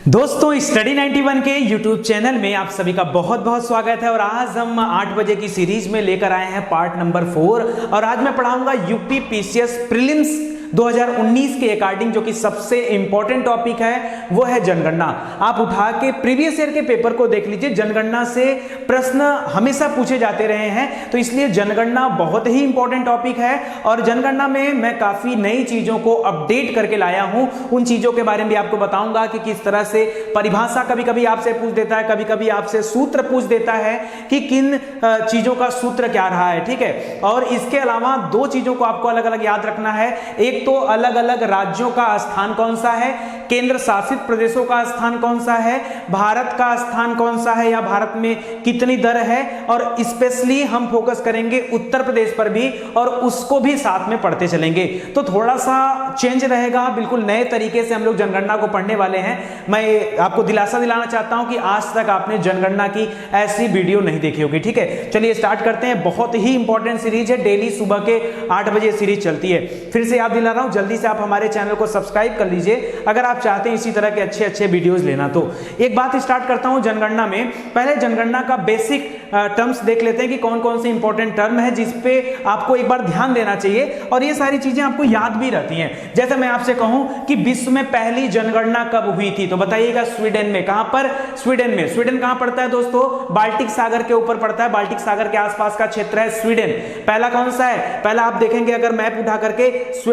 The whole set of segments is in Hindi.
दोस्तों स्टडी 91 के YouTube चैनल में आप सभी का बहुत बहुत स्वागत है। और आज हम 8 बजे की सीरीज में लेकर आए हैं पार्ट नंबर 4। और आज मैं पढ़ाऊंगा यूपी पीसीएस प्रीलिम्स 2019 के अकॉर्डिंग जो कि सबसे इंपॉर्टेंट टॉपिक है वो है जनगणना। आप उठा के प्रीवियस ईयर के पेपर को देख लीजिए, जनगणना से प्रश्न हमेशा पूछे जाते रहे हैं, तो इसलिए जनगणना बहुत ही इंपॉर्टेंट टॉपिक है। और जनगणना में मैं काफी नई चीजों को अपडेट करके लाया हूं, उन चीजों के बारे में भी आपको बताऊंगा कि किस तरह से परिभाषा कभी कभी आपसे पूछ देता है, कभी कभी आपसे सूत्र पूछ देता है कि किन चीजों का सूत्र क्या रहा है, ठीक है। और इसके अलावा दो चीजों को आपको अलग अलग याद रखना है। एक तो अलग अलग राज्यों का स्थान कौन सा है, केंद्र शासित प्रदेशों का स्थान कौन सा है, भारत का स्थान कौन सा है या भारत में कितनी दर है। और स्पेशली हम फोकस करेंगे उत्तर प्रदेश पर भी, और उसको भी साथ में पढ़ते चलेंगे। तो थोड़ा सा चेंज रहेगा, बिल्कुल नए तरीके से हम लोग जनगणना को पढ़ने वाले हैं। मैं आपको दिलासा दिलाना चाहता हूं कि आज तक आपने जनगणना की ऐसी वीडियो नहीं देखी होगी, ठीक है। चलिए स्टार्ट करते हैं। बहुत ही इंपॉर्टेंट सीरीज है, डेली सुबह के 8 बजे सीरीज चलती है। फिर से याद दिला रहा हूं, जल्दी से आप हमारे चैनल को सब्सक्राइब कर लीजिए अगर आप चाहते हैं इसी तरह के अच्छे अच्छे वीडियोस लेना। तो एक बात स्टार्ट करता हूं जनगणना में। पहले जनगणना का बेसिक टर्म्स देख लेते हैं कि कौन कौन से इंपॉर्टेंट टर्म है जिस पे आपको एक बार ध्यान देना चाहिए, और ये सारी चीजें आपको याद भी रहती हैं। जैसे मैं आपसे कहूं कि विश्व में पहली जनगणना कब हुई थी, तो बताइएगा स्वीडन में। कहां पर? स्वीडन में। स्वीडन कहां पड़ता है दोस्तों? बाल्टिक सागर के ऊपर पड़ता है, बाल्टिक सागर के आसपास का क्षेत्र है स्वीडन। पहला कौन सा है? पहला आप देखेंगे अगर मैप उठा करके,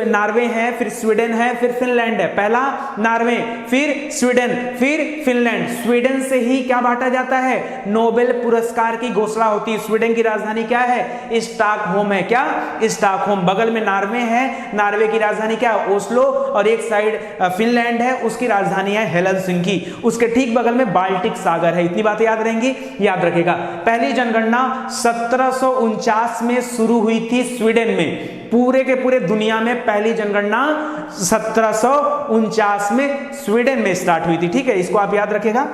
नॉर्वे है, फिर स्वीडन है, फिर फिनलैंड है। पहला नॉर्वे, फिर स्वीडन, फिर फिनलैंड। स्वीडन से ही क्या बांटा जाता है? नोबेल पुरस्कार की घोषणा होती है। स्वीडन की राजधानी क्या है? स्टॉकहोम है। क्या? स्टॉकहोम। बगल में नॉर्वे है, नॉर्वे की राजधानी क्या है? ओस्लो। और एक साइड फिनलैंड है, उसकी राजधानी है हेलसिंकी। उसके ठीक बगल में बाल्टिक सागर है। इतनी बातें याद रहेंगी, याद रखेगा। पहली जनगणना 1749 में शुरू हुई थी स्वीडन में। पूरे के पूरे दुनिया में पहली जनगणना 1749 में स्वीडन में स्टार्ट हुई थी, ठीक है। इसको आप याद रखेगा।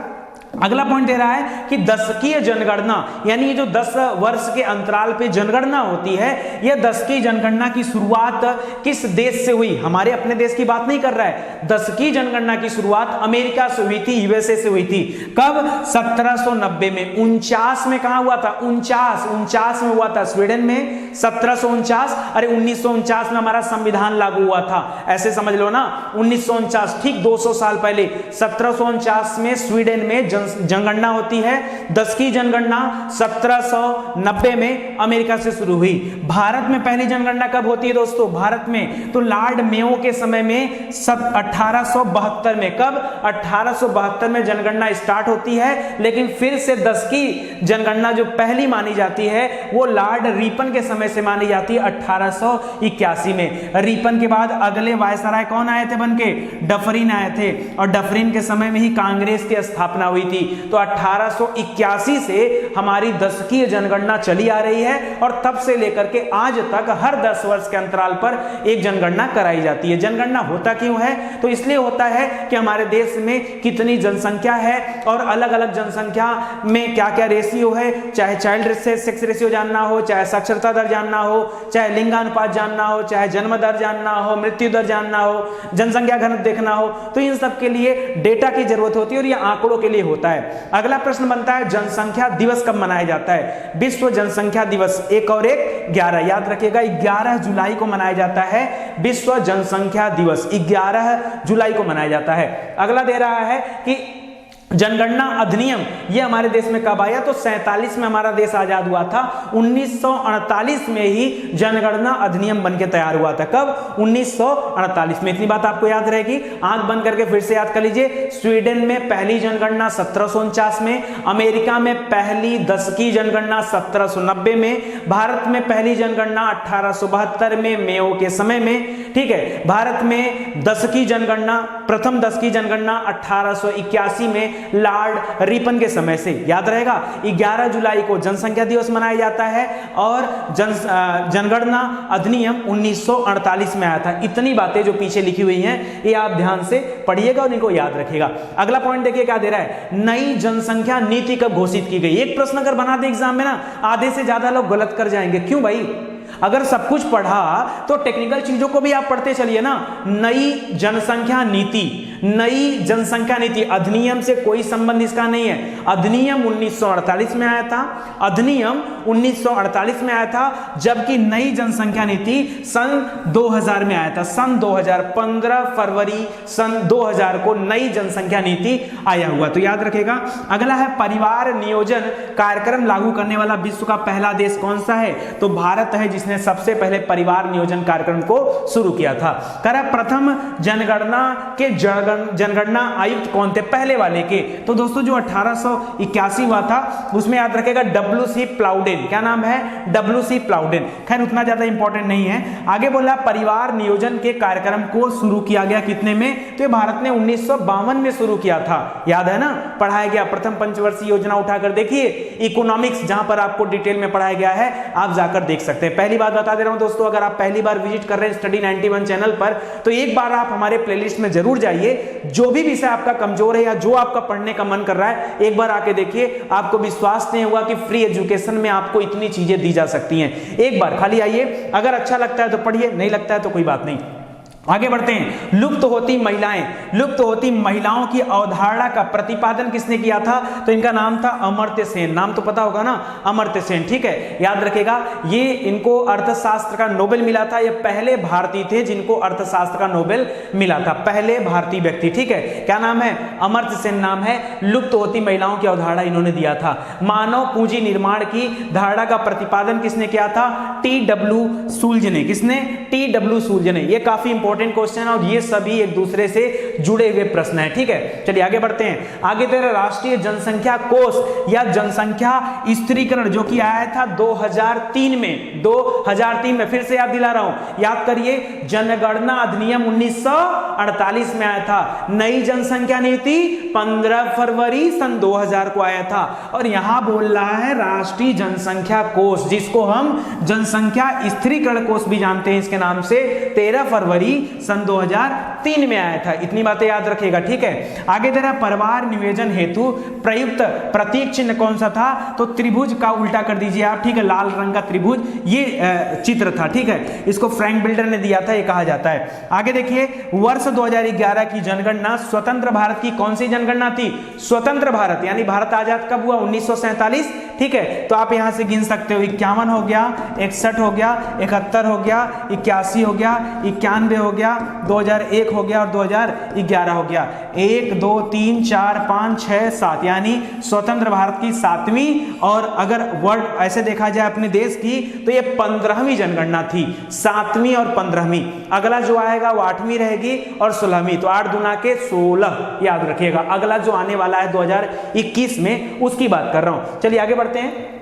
अगला पॉइंट दे रहा है कि दशकीय जनगणना, यानी ये जो 10 वर्ष के अंतराल पे जनगणना होती है, यह दशकीय जनगणना की शुरुआत किस देश से हुई? हमारे अपने देश की बात नहीं कर रहा है। दशकीय जनगणना की शुरुआत अमेरिका से हुई थी, यूएसए से हुई थी। कब? 1790 में। 49 में कहां हुआ था? 49 में हुआ था स्वीडन में। 1749, अरे 1949 में हमारा संविधान लागू हुआ था, ऐसे समझ लो ना। 1949, ठीक 200 साल पहले 1749 में स्वीडन में जनगणना होती है। 10 की जनगणना 1790 में अमेरिका से शुरू हुई। भारत में पहली जनगणना कब होती है दोस्तों? भारत में तो लॉर्ड मेयो के समय में 1872 में। कब? 1872 में जनगणना स्टार्ट होती है। लेकिन फिर से 10 की जनगणना जो पहली मानी जाती है वो लॉर्ड रिपन के समय से मानी जाती है, 1881 में। रिपन के बाद अगले वायसराय कौन आए थे बनके? डफरिन आए थे। और डफरिन के समय में ही कांग्रेस की स्थापना हुई थी। तो 1881 से हमारी 10 की जनगणना चली आ रही है, और तब से लेकर के आज तक हर 10 वर्ष के अंतराल पर एक जनगणना कराई जाती है। जनगणना होता क्यों है? तो इसलिए होता है कि हमारे देश में कितनी जनसंख्या है और अलग अलग जनसंख्या में क्या क्या रेशियो है, चाहे चाइल्ड सेक्स रेशियो जानना हो, चाहे साक्षरता दर जानना हो, चाहे लिंगानुपात जानना हो, चाहे जन्म दर जानना हो, मृत्यु दर जानना हो, जनसंख्या घनत्व देखना हो, तो इन सब के लिए डेटा की जरूरत होती है और ये आंकड़ों के लिए होता है। अगला प्रश्न बनता है जनसंख्या दिवस कब मनाया जाता है? विश्व जनसंख्या दिवस 1 और 1 11, याद रखिएगा 11 जुलाई को मनाया जाता है। विश्व जनसंख्या दिवस 11 जुलाई को मनाया जाता है। अगला दे रहा है कि जनगणना अधिनियम ये हमारे देश में कब आया? तो 47 में हमारा देश आजाद हुआ था। 1948 में ही जनगणना अधिनियम बनके तैयार हुआ था। कब? 1948 में। इतनी बात आपको याद रहेगी, आंख बंद करके फिर से याद कर लीजिए। स्वीडन में पहली जनगणना 1749 में, अमेरिका में पहली 10 की जनगणना 1790 में, भारत में पहली जनगणना 1872 में मेयो के समय में, ठीक है। भारत में 10 की जनगणना, प्रथम 10 की जनगणना 1881 में लॉर्ड रिपन के समय से, याद रहेगा। 11 जुलाई को जनसंख्या दिवस मनाया जाता है, और जनगणना अधिनियम 1948 में आया था। इतनी बातें जो पीछे लिखी हुई हैं ये आप ध्यान से पढ़िएगा और इनको याद रखिएगा। अगला पॉइंट देखिए क्या दे रहा है, नई जनसंख्या नीति कब घोषित की गई। एक प्रश्न अगर बना दे एग्जाम में ना, आधे से ज्यादा लोग गलत कर जाएंगे। क्यों भाई? अगर सब कुछ पढ़ा तो टेक्निकल चीजों को भी आप पढ़ते चलिए ना। नई जनसंख्या नीति, नई जनसंख्या नीति अधिनियम से कोई संबंध इसका नहीं है। अधिनियम 1948 में आया था, अधिनियम 1948 में आया था, जबकि नई जनसंख्या नीति सन 2000 में आया था। सन 2000 15 फरवरी सन 2000 को नई जनसंख्या नीति आया हुआ। तो याद रखेगा। अगला है परिवार नियोजन कार्यक्रम लागू करने वाला विश्व का पहला देश कौन सा है? तो भारत है, जिसने सबसे पहले परिवार नियोजन कार्यक्रम को शुरू किया था। करा प्रथम जनगणना के जनगणना आयुक्त कौन थे? पहले वाले के। तो दोस्तों जो 1881 हुआ था उसमें याद रखेगा WC प्लाउडेन। क्या नाम है? WC प्लाउडेन। खैर उतना ज्यादा इंपॉर्टेंट नहीं है। आगे बोला परिवार नियोजन के कार्यक्रम को शुरू किया गया कितने में? तो भारत ने 1952 में शुरू किया था। याद है ना, पढ़ाया गया। प्रथम पंचवर्षीय योजना उठाकर देखिए, इकोनॉमिक्स जहां पर आपको डिटेल में पढ़ाया गया है, आप जाकर देख सकते हैं। पहली बात बता दे रहा हूं दोस्तों, अगर आप पहली बार विजिट कर रहे हैं स्टडी 91 चैनल पर, तो एक बार आप हमारे प्लेलिस्ट में जरूर जाइए। जो भी विषय आपका कमजोर है या जो आपका पढ़ने का मन कर रहा है, एक बार आके देखिए। आपको विश्वास नहीं होगा कि फ्री एजुकेशन में आपको इतनी चीजें दी जा सकती हैं। एक बार खाली आइए, अगर अच्छा लगता है तो पढ़िए, नहीं लगता है तो कोई बात नहीं। आगे बढ़ते हैं। लुप्त होती महिलाएं, लुप्त होती महिलाओं की अवधारणा का प्रतिपादन किसने किया था? तो इनका नाम था अमर्त्य सेन। नाम तो पता होगा ना, अमर्त्य सेन। ठीक है, याद रखेगा। ये इनको अर्थशास्त्र का नोबेल मिला था। ये पहले भारतीय थे जिनको अर्थशास्त्र का नोबेल मिला था, पहले भारतीय व्यक्ति। ठीक है, क्या नाम है? अमर्त्य सेन नाम है। लुप्त होती महिलाओं की अवधारणा इन्होंने दिया था। मानव पूंजी निर्माण की धारणा का प्रतिपादन किसने किया था? TW सुल्ज ने। किसने? TW सुल्ज ने। ये काफी इंपॉर्टेंट क्वेश्चन है और ये सभी एक दूसरे से जुड़े हुए प्रश्न हैं। ठीक है, चलिए आगे बढ़ते हैं। आगे तेरा राष्ट्रीय जनसंख्या कोष या जनसंख्या स्थिरीकरण जो कि आया था 2003 में। 2003 में फिर से याद दिला रहा हूं, याद करिए। जनगणना अधिनियम 1948 में आया था। नई जनसंख्या नीति 15 फरवरी सन 2000 को आया था। और यहां बोल रहा है राष्ट्रीय जनसंख्या कोष, जिसको हम जनसंख्या स्थिरीकरण कोष भी जानते हैं इसके नाम से, 13 फरवरी सन 2003 में आया था। इतनी बातें याद रखिएगा। ठीक है, आगे दे रहा परिवार नियोजन हेतु प्रयुक्त प्रतीक चिन्ह कौन सा था? तो त्रिभुज का उल्टा कर दीजिए आप। ठीक है, लाल रंग का त्रिभुज ये चित्र था। ठीक है, इसको फ्रैंक बिल्डर ने दिया था, ये कहा जाता है। आगे देखिए, वर्ष 2011 की जनगणना स्वतंत्र भारत की कौन सी जनगणना थी? स्वतंत्र भारत, यानी भारत आजाद कब हुआ? 1947। ठीक है, तो आप यहां से गिन सकते हो। 51 हो गया, 61 हो गया, 71 हो गया, 81 हो गया, 91 हो गया, 2001 हो गया और 2011 हो गया। 1 2 3 4 5 6 7, यानी स्वतंत्र भारत की 7वीं, और अगर वर्ल्ड ऐसे देखा जाए अपने देश की, तो ये 15वीं जनगणना थी। 7वीं और 15वीं। अगला जो आएगा वो 8वीं रहेगी और 16वीं। तो 8 दूना के 16 याद रखिएगा। अगला जो आने वाला है 2021 में, उसकी बात कर रहा हूं। चलिए आगे बढ़ते हैं।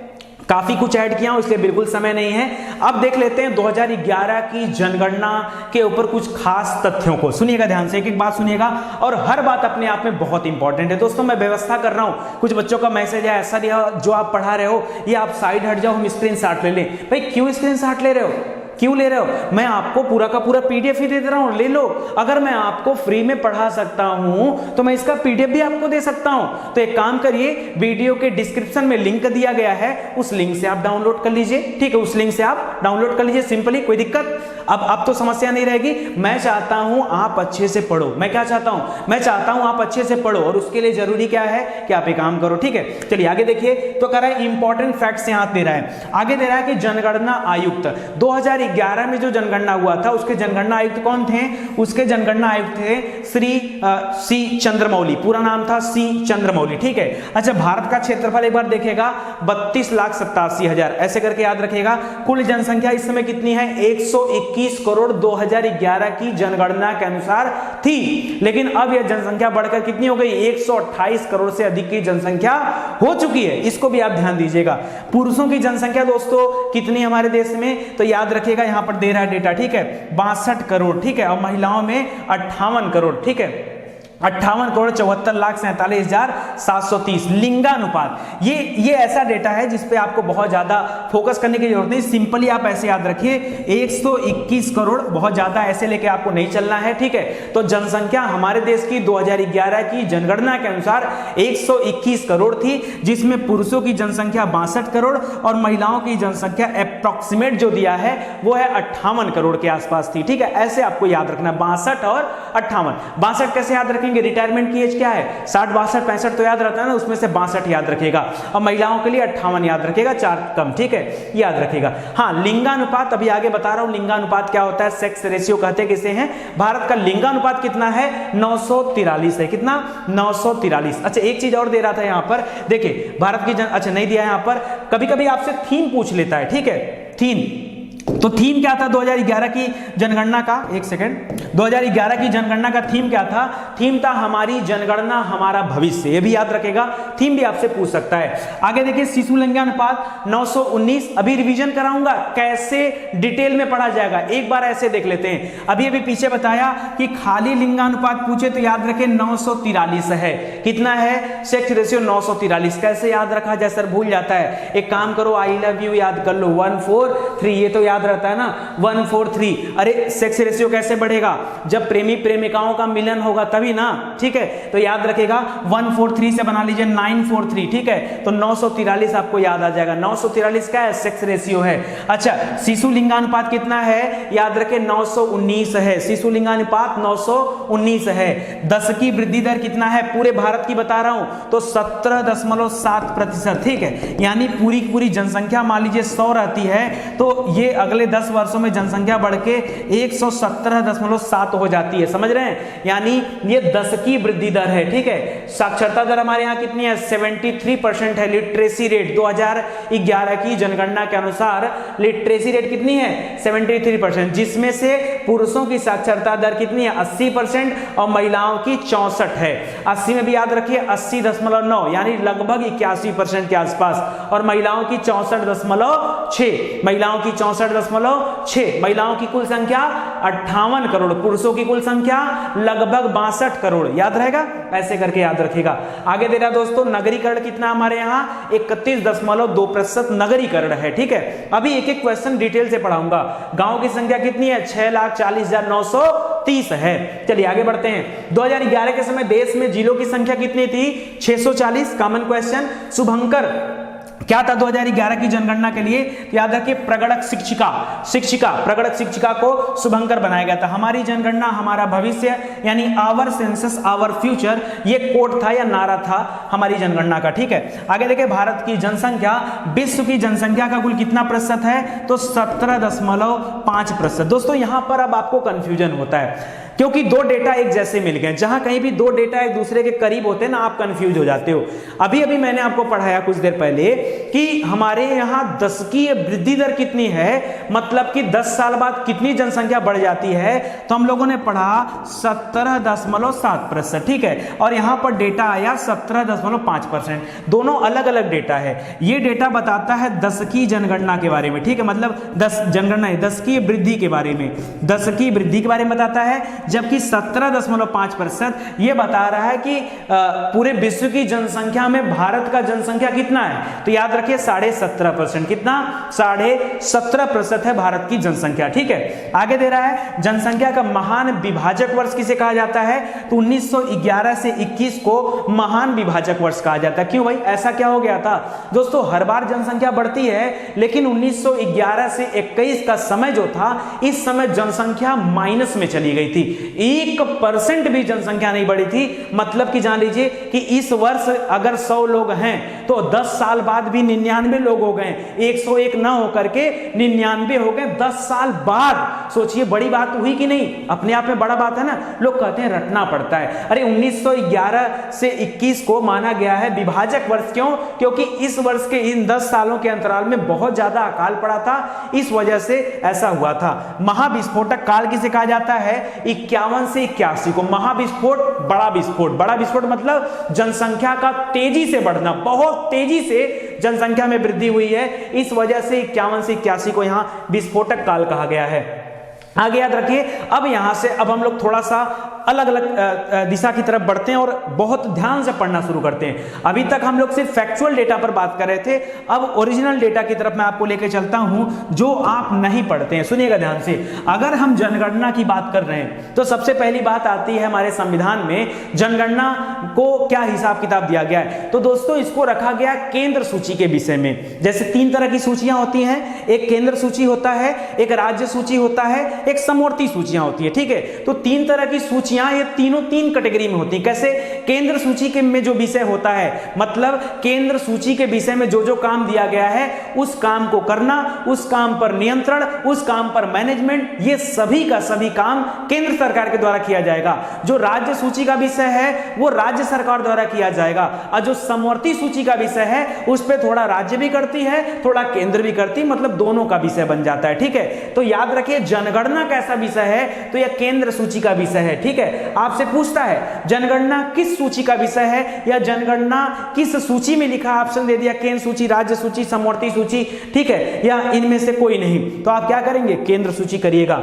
काफी कुछ ऐड किया हूं, इसलिए बिल्कुल समय नहीं है। अब देख लेते हैं 2011 की जनगणना के ऊपर कुछ खास तथ्यों को। सुनिएगा ध्यान से, एक एक बात सुनिएगा, और हर बात अपने आप में बहुत इंपॉर्टेंट है। दोस्तों मैं व्यवस्था कर रहा हूं, कुछ बच्चों का मैसेज है ऐसा जो आप पढ़ा रहे हो ये आप साइड हट जाओ, हम स्क्रीन शॉट ले लें। भाई क्यों स्क्रीन शॉट ले रहे हो? क्यों ले रहे हो? मैं आपको पूरा का पूरा PDF ही दे रहा हूं, ले लो। अगर मैं आपको फ्री में पढ़ा सकता हूं तो मैं इसका PDF भी आपको दे सकता हूं। तो एक काम करिए, वीडियो के डिस्क्रिप्शन में लिंक दिया गया है, उस लिंक से आप डाउनलोड कर लीजिए। ठीक है, उस लिंक से आप डाउनलोड कर लीजिए सिंपली, कोई दिक्कत अब तो समस्या नहीं रहेगी। मैं चाहता हूं आप अच्छे से पढ़ो। मैं क्या चाहता हूं? मैं चाहता हूं आप अच्छे से पढ़ो, और उसके लिए जरूरी क्या है कि आप एक काम करो। ठीक है, चलिए आगे देखिए। तो कह रहा है इंपॉर्टेंट फैक्ट्स यहां दे रहा है। आगे दे रहा है कि जनगणना आयुक्त 2011 में जो जनगणना हुआ था, उसके जनगणना आयुक्त कौन थे? उसके जनगणना आयुक्त थे श्री C चंद्रमौली। पूरा नाम था C चंद्रमौली। ठीक है, अच्छा भारत का क्षेत्रफल एक बार देखेगा 32,87,000, ऐसे करके याद रखेगा। कुल जनसंख्या इस समय कितनी है? 121 करोड़ 2011 की जनगणना के अनुसार थी। लेकिन अब यह जनसंख्या बढ़कर कितनी हो गई? 128 करोड़ से अधिक की जनसंख्या हो चुकी है। इसको भी आप ध्यान दीजिएगा। पुरुषों की जनसंख्या दोस्तों कितनी हमारे देश में? तो याद रखिएगा, यहां पर दे रहा है डेटा। ठीक है, 62 करोड़। ठीक है, और महिलाओं में 58 करोड़। ठीक है, 58 करोड़ 74,47,730 लिंगानुपात। ये ऐसा डेटा है जिस पे आपको बहुत ज्यादा फोकस करने की जरूरत नहीं। सिंपली आप ऐसे याद रखिए 121 करोड़, बहुत ज्यादा ऐसे लेके आपको नहीं चलना है। ठीक है, तो जनसंख्या हमारे देश की 2011 की जनगणना के अनुसार 121 करोड़ थी, जिसमें पुरुषों की जनसंख्या 62 करोड़ और महिलाओं की जनसंख्या अप्रॉक्सीमेट जो दिया है वो है 58 करोड़ के आसपास थी। ठीक है, ऐसे आपको याद रखना 62 और 58। 62 कैसे याद रखेंगे? रखेंगे। रिटायरमेंट की एज क्या है 60, 62, 65 तो याद रहता है ना, उसमें से 62 याद रखेगा। और महिलाओं के लिए 58 याद रखेगा, 4 कम, ठीक है, याद रखेगा। हाँ, लिंगानुपात अभी आगे बता रहा हूं, लिंगानुपात क्या होता है, सेक्स रेशियो कहते किसे हैं। भारत का लिंगानुपात कितना है 943 है, कितना 943। अच्छा एक चीज और दे रहा था यहां पर, देखिए भारत की अच्छा नहीं दिया यहां पर, कभी कभी आपसे थीम पूछ लेता है, ठीक है, थीम। तो थीम क्या था 2011 की जनगणना का, एक सेकंड, 2011 की जनगणना का थीम क्या था, थीम था हमारी जनगणना हमारा भविष्य, ये भी याद रखेगा, थीम भी आपसे पूछ सकता है। आगे देखिए शिशु लिंगानुपात 919, अभी रिवीजन कराऊंगा कैसे डिटेल में पढ़ा जाएगा, एक बार ऐसे देख लेते हैं। अभी अभी पीछे बताया कि खाली लिंगानुपात पूछे तो याद रखे 943 है, कितना है सेक्स रेशियो 943, कैसे याद रखा जाए सर, भूल जाता है, एक काम करो आई लव यू याद कर लो 143, ये तो याद रहता है ना 143। अरे सेक्स रेशियो कैसे बढ़ेगा, जब प्रेमी प्रेमिकाओं का मिलन होगा तभी ना, ठीक है, तो याद रखेगा 143 से बना लीजिए 943, ठीक है, तो 943 आपको याद आ जाएगा। 943 क्या है सेक्स रेशियो है। अच्छा शिशु लिंगानुपात कितना है, याद रखे 919 है, शिशु लिंगानुपात 919 है। 10 की वृद्धि दर कितना है, पूरे भारत की बता रहा हूं तो 17.7%, ठीक है, यानी पूरी जनसंख्या मान लीजिए 100 रहती है तो ये अगले 10 वर्षों में जनसंख्या बढ़ के 117.7 हो जाती है, समझ रहे हैं, यानी ये 10 की वृद्धि दर है, ठीक है। साक्षरता दर हमारे यहाँ कितनी है 73% है। लिटरेसी रेट 2011 की जनगणना के अनुसार लिटरेसी रेट कितनी है 73%, जिसमें से पुरुषों की साक्षरता दर कितनी है 80% और महिलाओं की 64 है। 80 में भी याद रखिए 80.9 यानी लगभग 81% के आसपास, और महिलाओं की 64.6, महिलाओं की 64.6, महिलाओं की कुल संख्या 58 करोड़, पुरुषों की कुल संख्या लगभग 62 करोड़, याद रहेगा, ऐसे करके याद रखिएगा। आगे दे रहा दोस्तों नगरीकरण कितना हमारे यहाँ 31.2% नगरीकरण है, ठीक है। अभी एक एक क्वेश्चन डिटेल से पढ़ाऊंगा। गांव की संख्या कितनी है 6,40,930 है। चलिए आगे बढ़ते हैं। 2011 के समय देश में जिलों की संख्या कितनी थी 640, कॉमन क्वेश्चन। शुभंकर क्या था 2011 की जनगणना के लिए, याद रखिए प्रगणक शिक्षिका प्रगणक शिक्षिका को शुभंकर बनाया गया था। हमारी जनगणना हमारा भविष्य यानी आवर सेंसस आवर फ्यूचर, ये कोड था या नारा था हमारी जनगणना का, ठीक है। आगे देखिए भारत की जनसंख्या, विश्व की जनसंख्या का कुल कितना प्रतिशत है तो 17.5%। दोस्तों यहां पर अब आपको कंफ्यूजन होता है क्योंकि दो डेटा एक जैसे मिल गए, जहां कहीं भी दो डेटा एक दूसरे के करीब होते हैं ना आप कंफ्यूज हो जाते हो। अभी अभी मैंने आपको पढ़ाया कुछ देर पहले कि हमारे यहां 10 की वृद्धि दर कितनी है, मतलब कि 10 साल बाद कितनी जनसंख्या बढ़ जाती है, तो हम लोगों ने पढ़ा 17.7%, ठीक है, और यहां पर डेटा आया 17.5%। दोनों अलग अलग डेटा है। ये डेटा बताता है 10 की जनगणना के बारे में, ठीक है, मतलब 10 जनगणना है 10 की वृद्धि के बारे में, 10 की वृद्धि के बारे में बताता है, जबकि 17.5% ये बता रहा है कि पूरे विश्व की जनसंख्या में भारत का जनसंख्या कितना है, तो याद रखिए 17.5%, कितना 17.5% है भारत की जनसंख्या, ठीक है। आगे दे रहा है जनसंख्या का महान विभाजक वर्ष किसे कहा जाता है, तो 1911 से 21 को महान विभाजक वर्ष कहा जाता है। क्यों भाई, ऐसा क्या हो गया था दोस्तों, हर बार जनसंख्या बढ़ती है लेकिन 1911 से 21 का समय जो था, इस समय जनसंख्या माइनस में चली गई थी, 1% भी जनसंख्या नहीं बढ़ी थी। मतलब कि जान लीजिए कि इस वर्ष अगर 100 लोग हैं तो 10 साल बाद भी 99 लोग हो गए, 101 ना होकर के 99 हो गए 10 साल बाद। सोचिए बड़ी बात हुई कि नहीं, अपने आप में बड़ा बात है ना। लोग कहते हैं रटना पड़ता है, अरे 1911 से 21 को माना गया है विभाजक वर्ष, क्यों, क्योंकि इस वर्ष के इन 10 सालों के अंतराल में बहुत ज्यादा अकाल पड़ा था, इस वजह से ऐसा हुआ था। महाविस्फोटक काल किसे कहा जाता है, 51 से 81 को। महाविस्फोट, बड़ा विस्फोट मतलब जनसंख्या का तेजी से बढ़ना, बहुत तेजी से जनसंख्या में वृद्धि हुई है, इस वजह से 51 से 81 को यहां विस्फोटक काल कहा गया है। आगे याद रखिए, अब यहां से अब हम लोग थोड़ा सा अलग अलग दिशा की तरफ बढ़ते हैं और बहुत ध्यान से पढ़ना शुरू करते हैं। अभी तक हम लोग सिर्फ फैक्चुअल डेटा पर बात कर रहे थे, अब ओरिजिनल डेटा की तरफ मैं आपको लेकर चलता हूं जो आप नहीं पढ़ते हैं। सुनिएगा ध्यान से, अगर हम जनगणना की बात कर रहे हैं तो सबसे पहली बात आती है हमारे संविधान में जनगणना को क्या हिसाब किताब दिया गया है। तो दोस्तों इसको रखा गया केंद्र सूची के विषय में। जैसे 3 तरह की सूचियां होती हैं, एक केंद्र सूची होता है, एक राज्य सूची होता है, एक समवर्ती सूचियां होती है, ठीक है। तो 3 तरह की सूचियां सूचियां ये तीनों तीन कैटेगरी में होती हैं। कैसे? केंद्र सूची के में जो विषय होता है, मतलब केंद्र सूची के विषय में जो जो काम दिया गया है उस काम को करना, उस काम पर नियंत्रण, उस काम पर मैनेजमेंट, ये सभी का सभी काम केंद्र सरकार के द्वारा किया जाएगा। जो राज्य सूची का विषय है वो राज्य सरकार द्वारा किया जाएगा, और जो समवर्ती सूची का विषय है उस पर थोड़ा राज्य भी करती है, थोड़ा केंद्र भी करती है, मतलब दोनों का विषय बन जाता है। ठीक है, तो याद रखिए जनगणना कैसा विषय है, तो यह केंद्र सूची का विषय है। ठीक है, आपसे पूछता है जनगणना किस सूची का विषय है या जनगणना किस सूची में लिखा, ऑप्शन दे दिया केंद्र सूची, राज्य सूची, समवर्ती सूची, ठीक है, या इनमें से कोई नहीं, तो आप क्या करेंगे? केंद्र सूची करिएगा।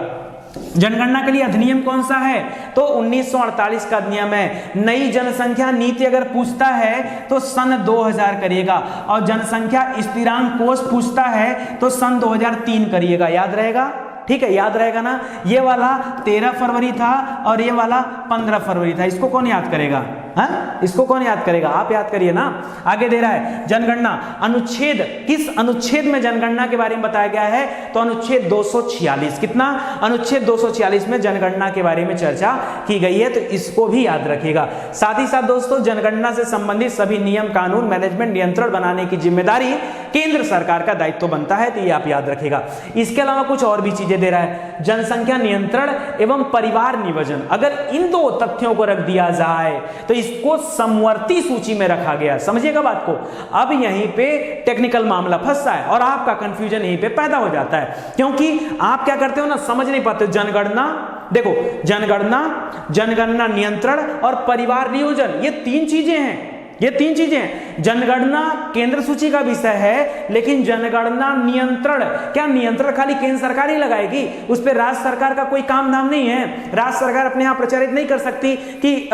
जनगणना के लिए अधिनियम कौन सा है? तो 1948 का अधिनियम है। नई जनसंख्या नीति अगर पूछता है तो सन 2000 करिएगा, और जनसंख्या स्थिरांक कोष पूछता है तो सन 2003 करिएगा। याद रहेगा? ठीक है, याद रहेगा ना? ये वाला 13 फरवरी था और ये वाला 15 फरवरी था। इसको कौन याद करेगा? हाँ, इसको कौन याद करेगा? आप याद करिए ना। आगे दे रहा है जनगणना अनुच्छेद, किस अनुच्छेद में जनगणना के बारे में बताया गया है? तो अनुच्छेद 246। कितना? अनुच्छेद 246 में जनगणना के बारे में चर्चा की गई है, तो इसको भी याद रखिएगा। साथ ही साथ दोस्तों जनगणना से संबंधित सभी नियम, कानून, मैनेजमेंट, नियंत्रण बनाने की जिम्मेदारी केंद्र सरकार का दायित्व बनता है, तो ये आप याद रखिएगा। इसके अलावा कुछ और भी चीजें दे रहा है, जनसंख्या नियंत्रण एवं परिवार नियोजन। अगर इन दो तथ्यों को रख दिया जाए तो इसको समवर्ती सूची में रखा गया। समझिएगा बात को। अब यहीं पे टेक्निकल मामला फंसता है और आपका कंफ्यूजन यहीं पे पैदा हो जाता है, क्योंकि आप क्या करते हो ना, समझ नहीं पाते। जनगणना देखो, जनगणना नियंत्रण और परिवार नियोजन, ये तीन चीजें हैं। ये तीन चीजें हैं। जनगणना केंद्र सूची का विषय है, लेकिन जनगणना नियंत्रण, क्या नियंत्रण खाली केंद्र सरकार ही लगाएगी? उस पर राज्य सरकार का कोई काम धाम नहीं है। राज्य सरकार अपने आप प्रचारित नहीं कर सकती कि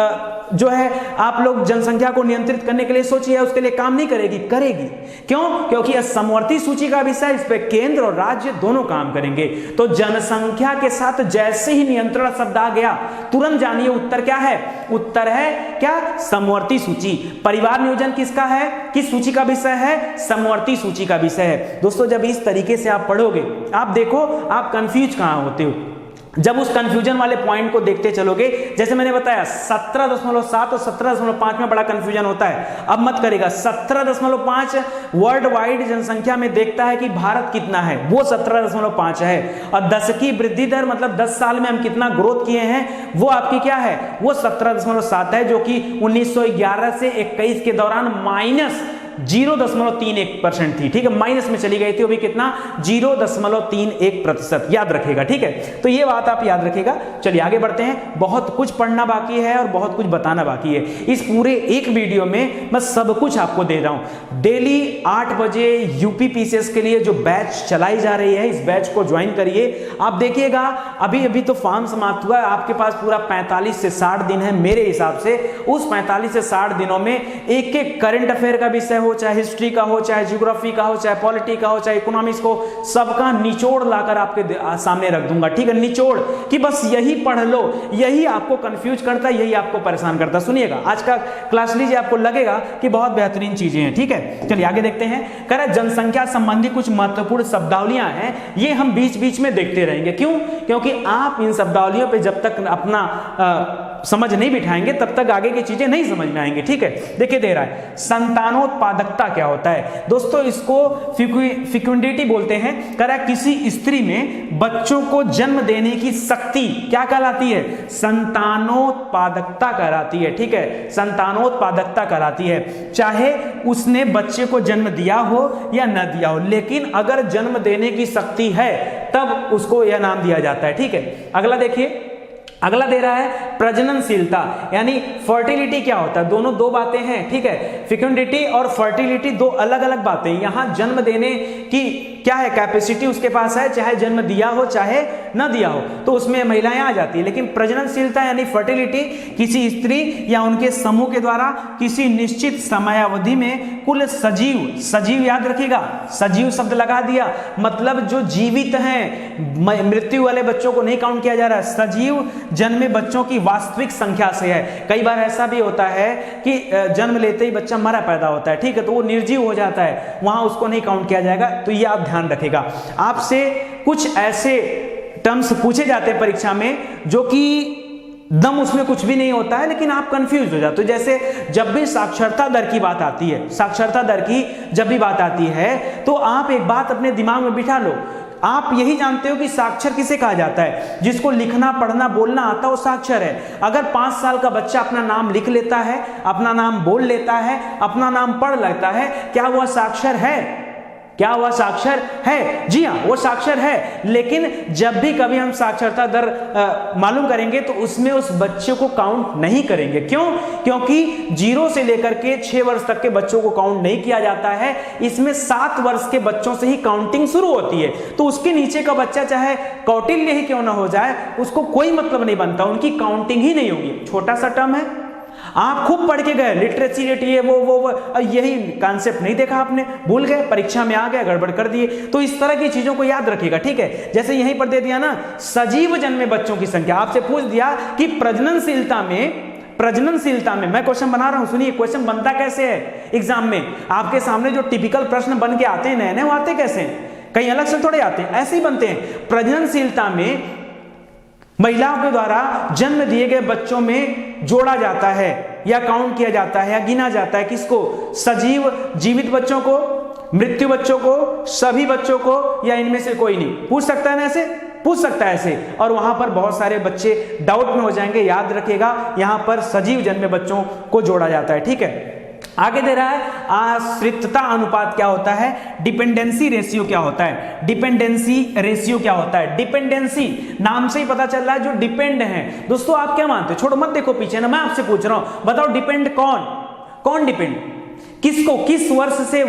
जो है आप लोग जनसंख्या को नियंत्रित करने के लिए सोचिए, उसके लिए काम नहीं करेगी। करेगी क्यों? क्योंकि यह समवर्ती सूची का विषय, इस पे केंद्र और राज्य दोनों काम करेंगे। तो जनसंख्या के साथ जैसे ही नियंत्रण शब्द आ गया, तुरंत जानिए उत्तर क्या है? उत्तर है क्या? समवर्ती सूची। परिवार नियोजन किसका है? किस सूची का विषय है? समवर्ती सूची का विषय है। दोस्तों जब इस तरीके से आप पढ़ोगे, आप देखो आप कंफ्यूज कहां होते हो। जब उस कंफ्यूजन वाले पॉइंट को देखते चलोगे, जैसे मैंने बताया 17.7 और 17.5 में बड़ा कंफ्यूजन होता है। अब मत करेगा। 17.5 वर्ल्ड वाइड जनसंख्या में देखता है कि भारत कितना है, वो 17.5 है, और 10 की वृद्धि दर, मतलब 10 साल में हम कितना ग्रोथ किए हैं, वो आपकी क्या है? वो 17.7 है, जो कि 1911 से 21 के दौरान माइनस 0.31% थी। ठीक है, माइनस में चली गई थी, वो भी कितना? 0.31%। याद रखेगा। ठीक है, तो ये बात आप याद रखेगा। चलिए आगे बढ़ते हैं। बहुत कुछ पढ़ना बाकी है और बहुत कुछ बताना बाकी है। इस पूरे एक वीडियो में मैं सब कुछ आपको दे रहा हूं। डेली 8 बजे यूपी पीसीएस के लिए जो बैच चलाई जा रही है, इस बैच को ज्वाइन करिए। आप देखिएगा अभी तो फॉर्म समाप्त हुआ है, आपके पास पूरा 45 से 60 दिन है। मेरे हिसाब से उस 45 से 60 दिनों में एक एक करंट अफेयर का विषय हो, चाहे हिस्ट्री का हो, चाहे ज्योग्राफी का हो, चाहे पॉलिटी का हो, चाहे इकोनॉमिक्स को, सबका निचोड़ लाकर आपके सामने रख दूंगा। ठीक है, निचोड़ कि बस यही पढ़ लो, यही आपको कंफ्यूज करता है, यही आपको परेशान करता है। सुनिएगा आज का क्लास लीजिए, आपको लगेगा कि बहुत बेहतरीन चीजें हैं। ठीक है, चलिए आगे देखते हैं। कह रहा है जनसंख्या संबंधी कुछ महत्वपूर्ण शब्दावलियां हैं, ये हम बीच बीच में देखते रहेंगे। क्यों? क्योंकि आप इन शब्दावलियों पे जब तक अपना समझ नहीं बिठाएंगे तब तक आगे की चीजें नहीं समझ में आएंगी। ठीक है, देखिए दे रहा है संतानोत्पादकता क्या होता है। दोस्तों इसको फिक्युंडिटी बोलते हैं। कह रहा है किसी स्त्री में बच्चों को जन्म देने की शक्ति क्या कहलाती है? संतानोत्पादकता कहलाती है। ठीक है, संतानोत्पादकता कहलाती है। चाहे उसने बच्चे को जन्म दिया हो या न दिया हो, लेकिन अगर जन्म देने की शक्ति है तब उसको यह नाम दिया जाता है। ठीक है, अगला देखिए। अगला दे रहा है प्रजननशीलता, यानी फर्टिलिटी क्या होता है। दोनों दो बातें हैं। ठीक है, फिक्युंडिटी और फर्टिलिटी दो अलग अलग बातें। यहां जन्म देने की क्या है? कैपेसिटी उसके पास है, चाहे जन्म दिया हो चाहे न दिया हो, तो उसमें महिलाएं आ जाती है। लेकिन प्रजननशीलता यानी फर्टिलिटी किसी स्त्री या उनके समूह के द्वारा किसी निश्चित समयावधि में कुल सजीव याद रखिएगा, सजीव शब्द लगा दिया, मतलब जो जीवित हैं, मृत्यु वाले बच्चों को नहीं काउंट किया जा रहा है। सजीव जन्मे बच्चों की वास्तविक संख्या से है। कई बार ऐसा भी होता है कि जन्म लेते ही बच्चा मरा पैदा होता है। ठीक है, तो वो निर्जीव हो जाता है, वहां उसको नहीं काउंट किया जाएगा। तो ये आप ध्यान रखेगा। आपसे कुछ ऐसे टर्म्स पूछे जाते हैं परीक्षा में जो कि दम उसमें कुछ भी नहीं होता है, लेकिन आप कंफ्यूज हो जाते हो। जैसे जब भी साक्षरता दर की बात आती है, साक्षरता दर की जब भी बात आती है, तो आप एक बात अपने दिमाग में बिठा लो, आप यही जानते हो कि साक्षर किसे कहा जाता है? जिसको लिखना पढ़ना बोलना आता है वो साक्षर है। अगर 5 साल का बच्चा अपना नाम लिख लेता है, अपना नाम बोल लेता है, अपना नाम पढ़ लेता है, क्या वह साक्षर है? क्या वह साक्षर है? जी हाँ, वो साक्षर है। लेकिन जब भी कभी हम साक्षरता दर मालूम करेंगे तो उसमें उस बच्चे को काउंट नहीं करेंगे। क्यों? क्योंकि 0 से लेकर के 6 वर्ष तक के बच्चों को काउंट नहीं किया जाता है। इसमें 7 वर्ष के बच्चों से ही काउंटिंग शुरू होती है। तो उसके नीचे का बच्चा चाहे कौटिल्य ही क्यों ना हो जाए, उसको कोई मतलब नहीं बनता, उनकी काउंटिंग ही नहीं होगी। छोटा सा टर्म है, आप खूब पढ़ के गए, लिटरेसी रेट ये वो यही कॉन्सेप्ट नहीं देखा आपने, भूल गए, परीक्षा में आ गए, गड़बड़ कर दिए। तो इस तरह की चीजों को याद रखिएगा, ठीक है। जैसे यहीं पर दे दिया ना, सजीव जन्मे बच्चों की संख्या, आपसे पूछ दिया कि प्रजननशीलता में मैं क्वेश्चन बना रहा हूं, सुनिए क्वेश्चन बनता कैसे है एग्जाम में। आपके सामने जो टिपिकल प्रश्न बन के आते हैं नए नए, वो आते कैसे हैं? कहीं अलग से थोड़े आते हैं, ऐसे ही बनते हैं। प्रजननशीलता में महिलाओं के द्वारा जन्म दिए गए बच्चों में जोड़ा जाता है या काउंट किया जाता है या गिना जाता है किसको? सजीव जीवित बच्चों को, मृत्यु बच्चों को, सभी बच्चों को, या इनमें से कोई नहीं? पूछ सकता है ना ऐसे, पूछ सकता है ऐसे। और वहां पर बहुत सारे बच्चे डाउट में हो जाएंगे, याद रखिएगा यहां पर सजीव जन्मे बच्चों को जोड़ा जाता है, ठीक है। आगे दे रहा है आश्रितता अनुपात क्या होता है, डिपेंडेंसी रेशियो क्या होता है, डिपेंडेंसी रेशियो क्या होता है। डिपेंडेंसी नाम से ही पता चल रहा है जो डिपेंड है। दोस्तों आप क्या मानते हो? छोड़ो मत देखो पीछे ना, मैं आपसे पूछ रहा हूं, बताओ डिपेंड कौन डिपेंड किसको, किस वर्ष से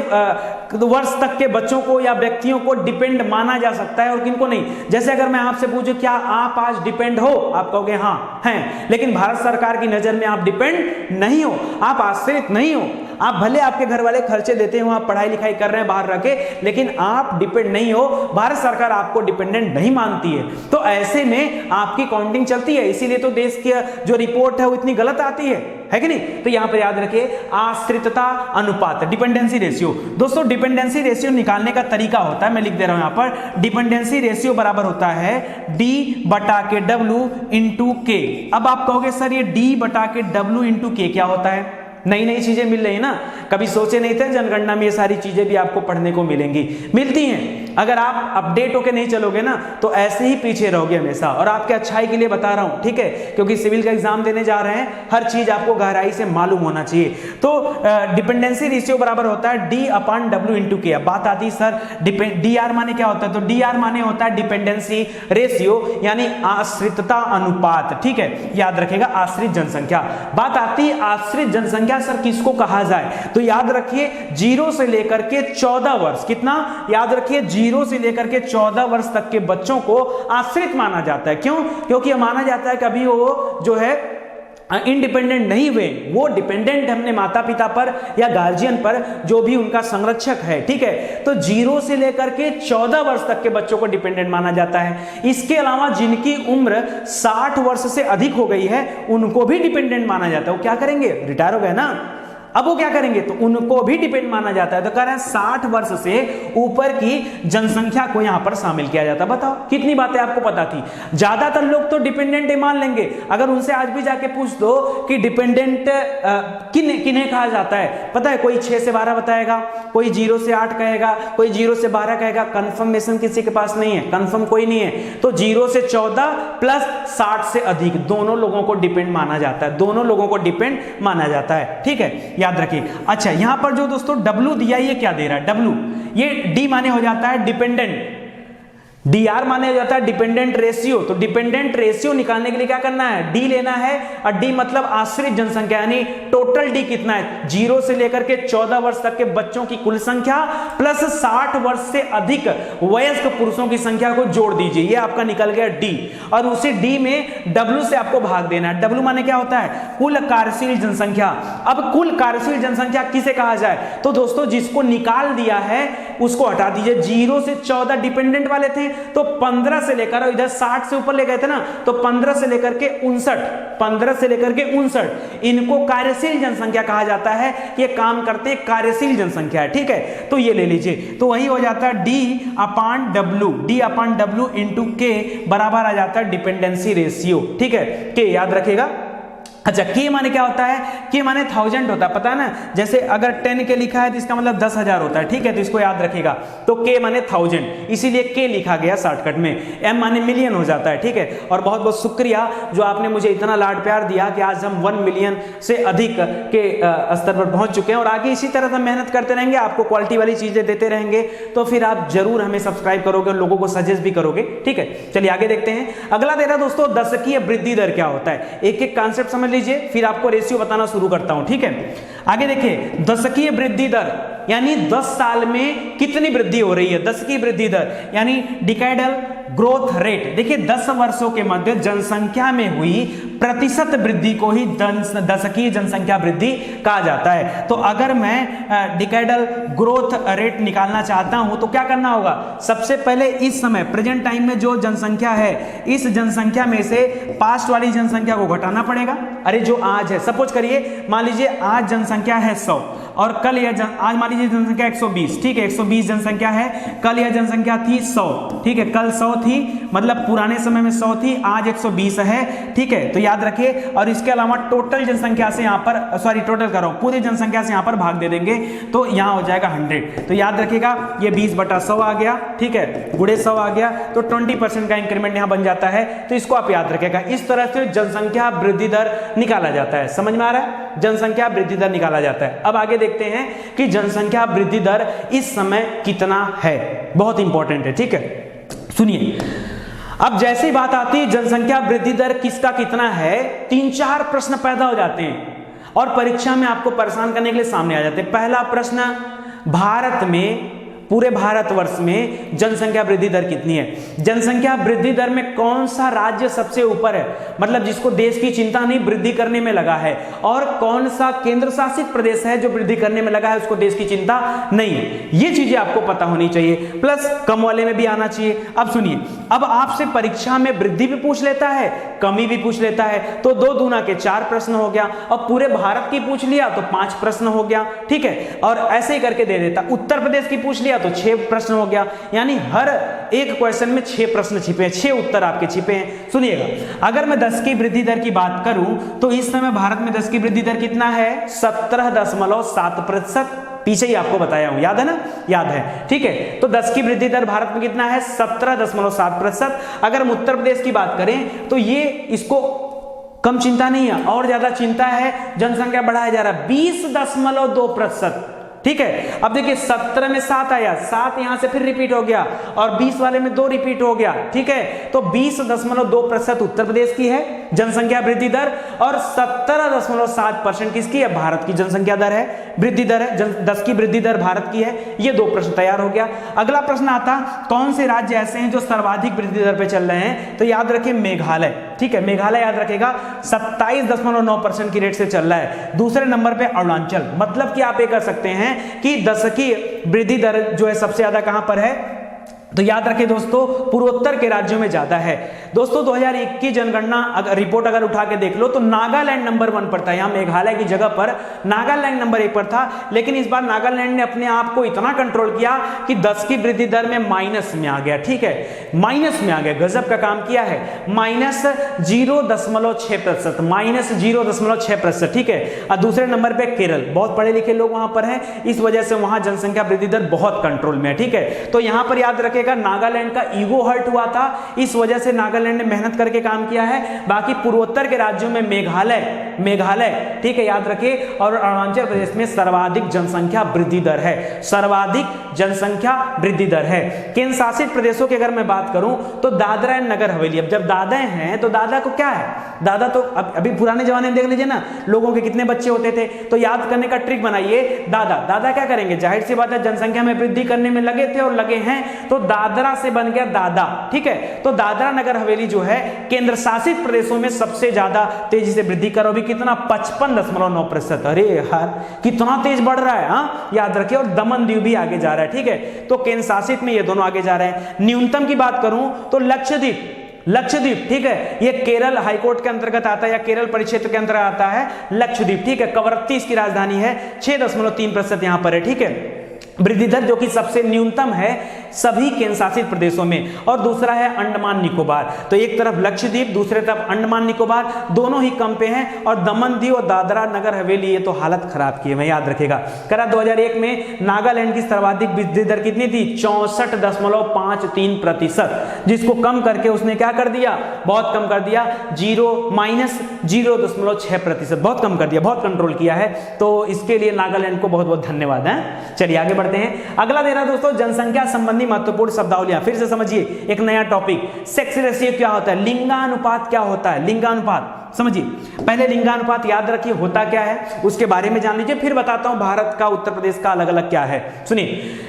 वर्ष तक के बच्चों को या व्यक्तियों को डिपेंड माना जा सकता है और किनको नहीं। जैसे अगर मैं आपसे पूछूं क्या आप आज डिपेंड हो, आप कहोगे हाँ हैं, लेकिन भारत सरकार की नजर में आप डिपेंड नहीं हो, आप आश्रित नहीं हो। आप भले आपके घर वाले खर्चे देते हो, आप पढ़ाई लिखाई कर रहे हैं बाहर रह के, लेकिन आप डिपेंड नहीं हो, भारत सरकार आपको डिपेंडेंट नहीं मानती है। तो ऐसे में आपकी काउंटिंग चलती है, इसीलिए तो देश की जो रिपोर्ट है वो इतनी गलत आती है कि नहीं। तो यहां पर याद रखिए आश्रितता अनुपात, डिपेंडेंसी रेशियो। दोस्तों डिपेंडेंसी रेशियो निकालने का तरीका होता है, मैं लिख दे रहा हूं यहां पर, डिपेंडेंसी रेशियो बराबर होता है D/W इंटू के। अब आप कहोगे सर ये D/W इंटू के क्या होता है? नई नई चीजें मिल रही है ना, कभी सोचे नहीं थे जनगणना में ये सारी चीजें भी आपको पढ़ने को मिलेंगी, मिलती हैं। अगर आप अपडेट होके नहीं चलोगे ना तो ऐसे ही पीछे रहोगे हमेशा। और आपके अच्छाई के लिए बता रहा हूं, ठीक है, क्योंकि सिविल का एग्जाम देने जा रहे हैं, हर चीज आपको गहराई से मालूम होना चाहिए। तो डिपेंडेंसी रेशियो बराबर होता है D/W इंटू के। अब बात आती है सर DR माने क्या होता है? तो DR माने होता है डिपेंडेंसी रेशियो, यानी आश्रितता अनुपात, ठीक है, याद रखेगा आश्रित जनसंख्या। बात आती है आश्रित जनसंख्या सर किसको कहा जाए? तो याद रखिए 0 से लेकर के 14 वर्ष, कितना याद रखिए 0 से लेकर के 14 वर्ष तक के बच्चों को आश्रित माना जाता है। क्यों? क्योंकि माना जाता है कभी वो जो है इंडिपेंडेंट नहीं हुए, वो डिपेंडेंट है अपने माता पिता पर या गार्जियन पर, जो भी उनका संरक्षक है, ठीक है। तो 0 से लेकर के 14 वर्ष तक के बच्चों को डिपेंडेंट माना जाता है। इसके अलावा जिनकी उम्र 60 वर्ष से अधिक हो गई है उनको भी डिपेंडेंट माना जाता है। वो क्या करेंगे? रिटायर हो गए ना, अब वो क्या करेंगे? तो उनको भी डिपेंड माना जाता है। तो कह रहे हैं 60 वर्ष से ऊपर की जनसंख्या को यहां पर शामिल किया जाता है। बताओ कितनी बातें आपको पता थी। ज्यादातर लोग तो डिपेंडेंट ही मान लेंगे। अगर उनसे आज भी जाके पूछ दो कि डिपेंडेंट किन्हें कहा जाता है, पता है? कोई 6 से 12 बताएगा, कोई 0 से 8 कहेगा, कोई 0 से 12 कहेगा। कंफर्मेशन किसी के पास नहीं है, कंफर्म कोई नहीं है। तो 0 से 14 प्लस 60 से अधिक दोनों लोगों को डिपेंड माना जाता है, दोनों लोगों को डिपेंड माना जाता है, ठीक है, याद रखिए। अच्छा यहां पर जो दोस्तों W दिया ये क्या दे रहा है? W ये D माने हो जाता है डिपेंडेंट, DR माने हो जाता है डिपेंडेंट रेशियो। तो डिपेंडेंट रेशियो निकालने के लिए क्या करना है? D लेना है, और D मतलब आश्रित जनसंख्या, यानी टोटल D कितना है? 0 से लेकर के 14 वर्ष तक के बच्चों की कुल संख्या प्लस 60 वर्ष से अधिक वयस्क पुरुषों की संख्या को जोड़ दीजिए, ये आपका निकल गया D। और उसी D में W से आपको भाग देना है। W माने क्या होता है? कुल कार्यशील जनसंख्या। अब कुल कार्यशील जनसंख्या किसे कहा जाए? तो दोस्तों जिसको निकाल दिया है उसको हटा दीजिए। 0 से 14 डिपेंडेंट वाले थे, तो 15 से लेकर इधर 60 से ऊपर ले गए थे ना, तो 15 से लेकर के 59 इनको कार्यशील जनसंख्या कहा जाता है। ये काम करते कार्यशील जनसंख्या है, ठीक है। तो ये ले लीजिए, तो वही हो जाता है D upon W into K बराबर आ जाता है डिपेंडेंसी रेशियो, ठीक है। K याद रखिएगा। अच्छा, K माने क्या होता है? K माने 1000 होता है, पता है ना। जैसे अगर 10 के लिखा है तो इसका मतलब 10,000 होता है, ठीक है। तो इसको याद रखिएगा। तो K माने 1000, इसीलिए K लिखा गया शॉर्टकट में। M माने मिलियन हो जाता है, ठीक है। और बहुत बहुत शुक्रिया जो आपने मुझे इतना लाड प्यार दिया कि आज हम 1 मिलियन से अधिक के स्तर पर पहुंच चुके हैं, और आगे इसी तरह से मेहनत करते रहेंगे, आपको क्वालिटी वाली चीजें देते रहेंगे, तो फिर आप जरूर हमें सब्सक्राइब करोगे और लोगों को सजेस्ट भी करोगे, ठीक है। चलिए आगे देखते हैं। अगला दे रहा दोस्तों, दशकीय वृद्धि दर क्या होता है। एक एक कॉन्सेप्ट समझ लीजिए, फिर आपको रेशियो बताना शुरू करता हूं, ठीक है। आगे देखिए, दशकीय वृद्धि दर यानी 10 साल में कितनी वृद्धि हो रही है। दशकीय वृद्धि दर यानी डिकाइडल ग्रोथ रेट। देखिए 10 वर्षों के मध्य जनसंख्या में हुई प्रतिशत वृद्धि को ही दशकीय जनसंख्या वृद्धि कहा जाता है। तो अगर मैं डिकाइडल ग्रोथ रेट निकालना चाहता हूं तो क्या करना होगा? सबसे पहले इस समय प्रेजेंट टाइम में जो जनसंख्या है, इस जनसंख्या में से पास्ट वाली जनसंख्या को घटाना पड़ेगा। अरे जो आज है, सपोज करिए मान लीजिए आज जनसंख्या है 100 और कल यह आज मान लीजिए जनसंख्या 120, ठीक है। 120 जनसंख्या है, कल यह जनसंख्या थी 100, ठीक है। कल 100 थी, मतलब पुराने समय में 100 थी, आज 120 है, ठीक है। तो याद रखिए। और इसके अलावा टोटल जनसंख्या से यहाँ पर टोटल कर रहा हूं, पूरी जनसंख्या से यहाँ पर भाग दे देंगे तो यहाँ हो जाएगा 100। तो याद रखिएगा ये 20/100 आ गया, ठीक है, गुणे 100 आ गया, तो 20% का इंक्रीमेंट यहाँ बन जाता है। तो इसको आप याद रखिएगा। इस तरह से जनसंख्या वृद्धि दर निकाला जाता है। समझ में आ रहा है? जनसंख्या वृद्धि दर निकाला जाता है। अब आगे देखते हैं कि जनसंख्या वृद्धि दर इस समय कितना है, बहुत इंपॉर्टेंट है, ठीक है। सुनिए, अब जैसी बात आती है जनसंख्या वृद्धि दर किसका कितना है, 3-4 प्रश्न पैदा हो जाते हैं और परीक्षा में आपको परेशान करने के लिए सामने आ जाते हैं। पहला प्रश्न, भारत में, पूरे भारतवर्ष में जनसंख्या वृद्धि दर कितनी है। जनसंख्या वृद्धि दर में कौन सा राज्य सबसे ऊपर है, मतलब जिसको देश की चिंता नहीं वृद्धि करने में लगा है, और कौन सा केंद्र शासित प्रदेश है जो वृद्धि करने में लगा है, उसको देश की चिंता नहीं है। ये चीजें आपको पता होनी चाहिए, प्लस कम वाले में भी आना चाहिए। अब सुनिए, अब आपसे परीक्षा में वृद्धि भी पूछ लेता है, कमी भी पूछ लेता है, तो 2 दूना के 4 प्रश्न हो गया। और पूरे भारत की पूछ लिया तो 5 प्रश्न हो गया, ठीक है। और ऐसे ही करके दे देता। उत्तर प्रदेश की पूछ लिया तो 6 प्रश्न हो गया। यानी हर एक क्वेश्चन में 6 प्रश्न छिपे हैं, 6 उत्तर आपके छिपे हैं। सुनिएगा, अगर मैं 10 की वृद्धि दर की बात करूं तो इस समय भारत में 10 की वृद्धि दर कितना है, 17.7%। पीछे ही आपको बताया हूं, याद है ना, याद है, ठीक है। तो 10 की वृद्धि दर भारत में कितना है, 17.7%। अगर हम उत्तर प्रदेश की बात करें तो ये इसको कम चिंता नहीं है, और ज्यादा चिंता है, जनसंख्या बढ़ाया जा रहा है 20.2%, ठीक है। अब देखिए 17 में 7 आया, 7 यहां से फिर रिपीट हो गया, और 20 वाले में 2 रिपीट हो गया, ठीक है। तो 20.2% उत्तर प्रदेश की है जनसंख्या वृद्धि दर, और 17.7% किसकी है, भारत की जनसंख्या दर है, वृद्धि दर है। 10 की वृद्धि दर भारत की है। ये 2 प्रश्न तैयार हो गया। अगला प्रश्न आता, कौन से राज्य ऐसे हैं जो सर्वाधिक वृद्धि दर पे चल रहे हैं, तो याद रखिए मेघालय, ठीक है। मेघालय याद रखेगा 27.9% की रेट से चल रहा है। दूसरे नंबर पे अरुणाचल। मतलब कि आप ये कर सकते हैं कि दशकीय वृद्धि दर जो है सबसे ज्यादा कहां पर है, तो याद रखें दोस्तों पूर्वोत्तर के राज्यों में ज्यादा है। दोस्तों 2001 की जनगणना रिपोर्ट अगर उठा के देख लो तो नागालैंड नंबर 1 पर था। यहां मेघालय की जगह पर नागालैंड नंबर 1 पर था, लेकिन इस बार नागालैंड ने अपने आप को इतना कंट्रोल किया कि 10 की वृद्धि दर में माइनस में आ गया, ठीक है, माइनस में आ गया, गजब का काम किया है, -0.6%, -0.6%, ठीक है। और दूसरे नंबर पे केरल, बहुत पढ़े लिखे लोग वहां पर हैं, इस वजह से वहां जनसंख्या वृद्धि दर बहुत कंट्रोल में है, ठीक है। तो यहां पर याद रखें नागालैंड का ईगो हर्ट हुआ था, इस वजह से नागालैंड ने मेहनत करके काम किया है। बाकी पूर्वोत्तर के राज्यों में मेघालय, ठीक है, याद रखिए, और अरुणाचल प्रदेश में सर्वाधिक जनसंख्या वृद्धि दर है, सर्वाधिक जनसंख्या वृद्धि दर है। केंद्र शासित प्रदेशों की अगर मैं बात करूं तो दादरा एंड नगर हवेली। अब जब दादा हैं तो दादा को क्या है, दादा तो अभी पुराने जमाने में देख लीजिए ना, लोगों के कितने बच्चे होते थे, तो याद करने का ट्रिक बनाइए। दादा क्या करेंगे, जाहिर सी बात है जनसंख्या में वृद्धि करने में लगे थे और लगे हैं, तो दादरा से बन गया दादा, ठीक है। तो दादरा नगर हवेली जो है केंद्र शासित प्रदेशों में सबसे ज्यादा तेजी से वृद्धि कर रहा है। कितना 55.9%। अरे यार कितना तेज बढ़ रहा है, हाँ याद रखिए। और दमन दीव भी आगे जा रहा है, ठीक है। तो केंद्र शासित में ये दोनों आगे जा रहे हैं। न्यूनतम की बात करूं तो लक्षद्वीप, ठीक है, ये केरल हाईकोर्ट के अंतर्गत आता है या केरल परिक्षेत्र के अंतर्गत आता है लक्षद्वीप, ठीक है। कवरत्ती इसकी राजधानी है, 6.3% यहां पर है, ठीक है। वृद्धि दर जो कि सबसे न्यूनतम है सभी केंद्र शासित प्रदेशों में। और दूसरा है अंडमान निकोबार। तो एक तरफ लक्षद्वीप, दूसरे तरफ अंडमान निकोबार, दोनों ही कम पे हैं। और दमन दीव और दादरा नगर हवेली ये तो हालत खराब की है, मैं याद रखेगा। करा 2001 में नागालैंड की सर्वाधिक वृद्धि दर कितनी थी? 64.53%, जिसको कम करके उसने क्या कर दिया? बहुत कम कर दिया, -0.6%, बहुत कम कर दिया, बहुत कंट्रोल किया है। तो इसके लिए नागालैंड को बहुत बहुत धन्यवाद है। चलिए आगे बढ़ते हैं। अगला दे रहा दोस्तों जनसंख्या संबंधी महत्वपूर्ण शब्दावलियां। फिर से समझिए, एक नया टॉपिक, सेक्स रेशियो क्या होता है, लिंगानुपात क्या होता है। लिंगानुपात समझिए, पहले लिंगानुपात याद रखिए होता क्या है, उसके बारे में जान लीजिए, फिर बताता हूं भारत का, उत्तर प्रदेश का अलग अलग क्या है। सुनिए,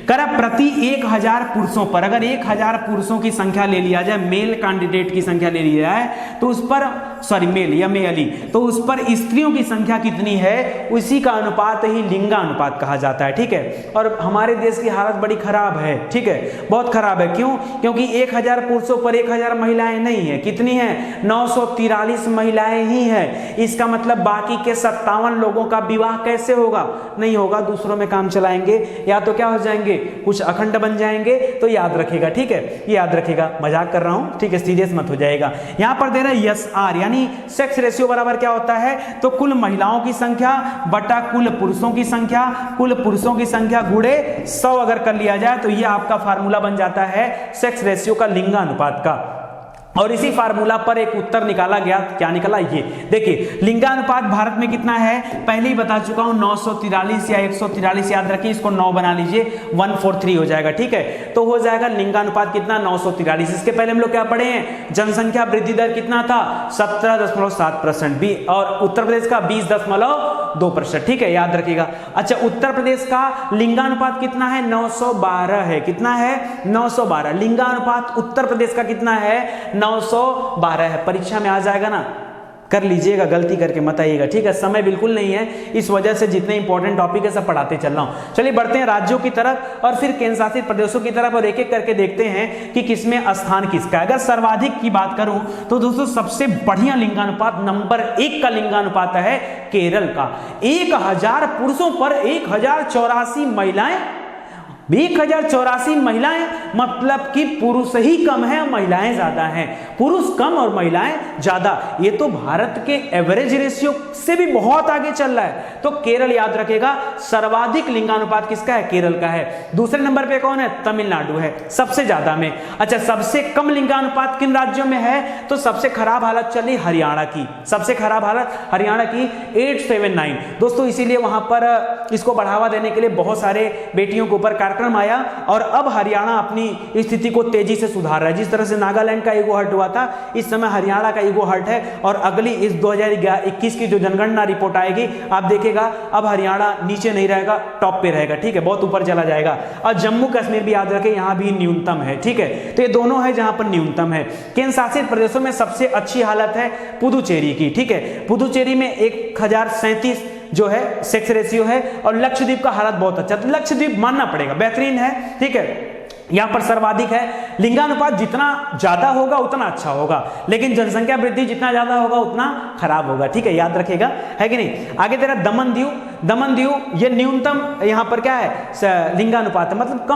करा प्रति 1000 पुरुषों पर, अगर 1000 पुरुषों की संख्या ले लिया जाए, मेल कैंडिडेट की संख्या ले लिया जाए, तो उस पर मेल या मेली, तो उस पर स्त्रियों की संख्या कितनी है, उसी का अनुपात ही लिंगानुपात कहा जाता है, ठीक है। और हमारे देश की हालत बड़ी खराब है, ठीक है, बहुत खराब है। क्यों? क्योंकि 1000 पुरुषों पर 1000 महिलाएं नहीं है। कितनी है? 943 महिलाएं ही है। इसका मतलब बाकी के 57 लोगों का विवाह कैसे होगा? नहीं होगा, दूसरों में काम चलाएंगे, या तो क्या हो जाएंगे, कुछ अखंड बन जाएंगे। तो याद रखेगा, ठीक है, ये याद रखेगा, मजाक कर रहा हूं, ठीक है, सीरियस मत हो जाएगा। यहां पर दे रहा है SR, यानी सेक्स रेशियो बराबर क्या होता है, तो कुल महिलाओं की संख्या बटा कुल पुरुषों की संख्या, कुल पुरुषों की संख्या गुणे 100 अगर कर लिया जाए तो ये आपका फार्मूला बन जाता है सेक्स रेशियो का, लिंगानुपात का। और इसी फार्मूला पर एक उत्तर निकाला गया, क्या निकला ये देखिए। लिंगानुपात भारत में कितना है पहले ही बता चुका हूं, 943 या 143, याद रखिए, इसको 9 बना लीजिए, 143 हो जाएगा, ठीक है। तो हो जाएगा लिंगानुपात कितना? 943। इसके पहले हम लोग क्या पढ़े हैं, जनसंख्या वृद्धि दर कितना था? 17.7%, और उत्तर प्रदेश का 20.2%, ठीक है, याद रखिएगा। अच्छा, उत्तर प्रदेश का लिंगानुपात कितना है? 912 है। कितना है? 912। लिंगानुपात उत्तर प्रदेश का कितना है? 912 है। परीक्षा में आ जाएगा ना, कर लीजिएगा, गलती करके मत आइएगा, ठीक है। समय बिल्कुल नहीं है, इस वजह से जितने इंपॉर्टेंट टॉपिक है सब पढ़ाते चल रहा हूं। चलिए बढ़ते हैं राज्यों की तरफ और फिर केंद्र शासित प्रदेशों की तरफ, और एक एक करके देखते हैं कि किसमें स्थान किसका है। अगर सर्वाधिक की बात करूं तो दोस्तों सबसे बढ़िया लिंगानुपात, नंबर 1 का लिंगानुपात है केरल का। 1000 पुरुषों पर 1084 महिलाएं, 1084 महिलाएं, मतलब कि पुरुष ही कम है, महिलाएं ज्यादा हैं। पुरुष कम और महिलाएं ज्यादा, ये तो भारत के एवरेज रेशियो से भी बहुत आगे चल रहा है। तो केरल याद रखेगा, सर्वाधिक लिंगानुपात किसका है? केरल का है। दूसरे नंबर पे कौन है? तमिलनाडु है सबसे ज्यादा में। अच्छा, सबसे कम लिंगानुपात किन राज्यों में है? तो सबसे खराब हालत चली हरियाणा की, सबसे खराब हालत हरियाणा की, 879 दोस्तों। इसीलिए वहां पर इसको बढ़ावा देने के लिए बहुत सारे बेटियों के ऊपर कार्यक्रम आया, और अब हरियाणा अपनी स्थिति को तेजी से सुधार रहा है। जिस तरह से नागालैंड का ईगो हर्ट हुआ था, इस समय हरियाणा का ईगो हर्ट है। और अगली इस 2021 की जो जनगणना रिपोर्ट आएगी, आप देखेगा अब हरियाणा नीचे नहीं रहेगा, टॉप पे रहेगा, ठीक है, बहुत ऊपर चला जाएगा। और जम्मू कश्मीर भी याद रखें, यहां भी न्यूनतम है, ठीक है। तो ये दोनों है जहां पर न्यूनतम है। केंद्र शासित प्रदेशों में सबसे अच्छी हालत है पुदुचेरी की, ठीक है। पुदुचेरी में 1037 जो है सेक्स रेशियो है, और लक्षद्वीप का हालत बहुत अच्छा, तो लक्षद्वीप मानना पड़ेगा बेहतरीन है, ठीक है। यहां पर सर्वाधिक है। लिंगानुपात जितना ज्यादा होगा उतना अच्छा होगा, लेकिन जनसंख्या वृद्धि जितना ज्यादा होगा उतना खराब होगा, ठीक है, याद रखेगा, है कि नहीं। आगे तेरा दमन दीव ये न्यूनतम यहां पर क्या है? लिंगानुपात है, मतलब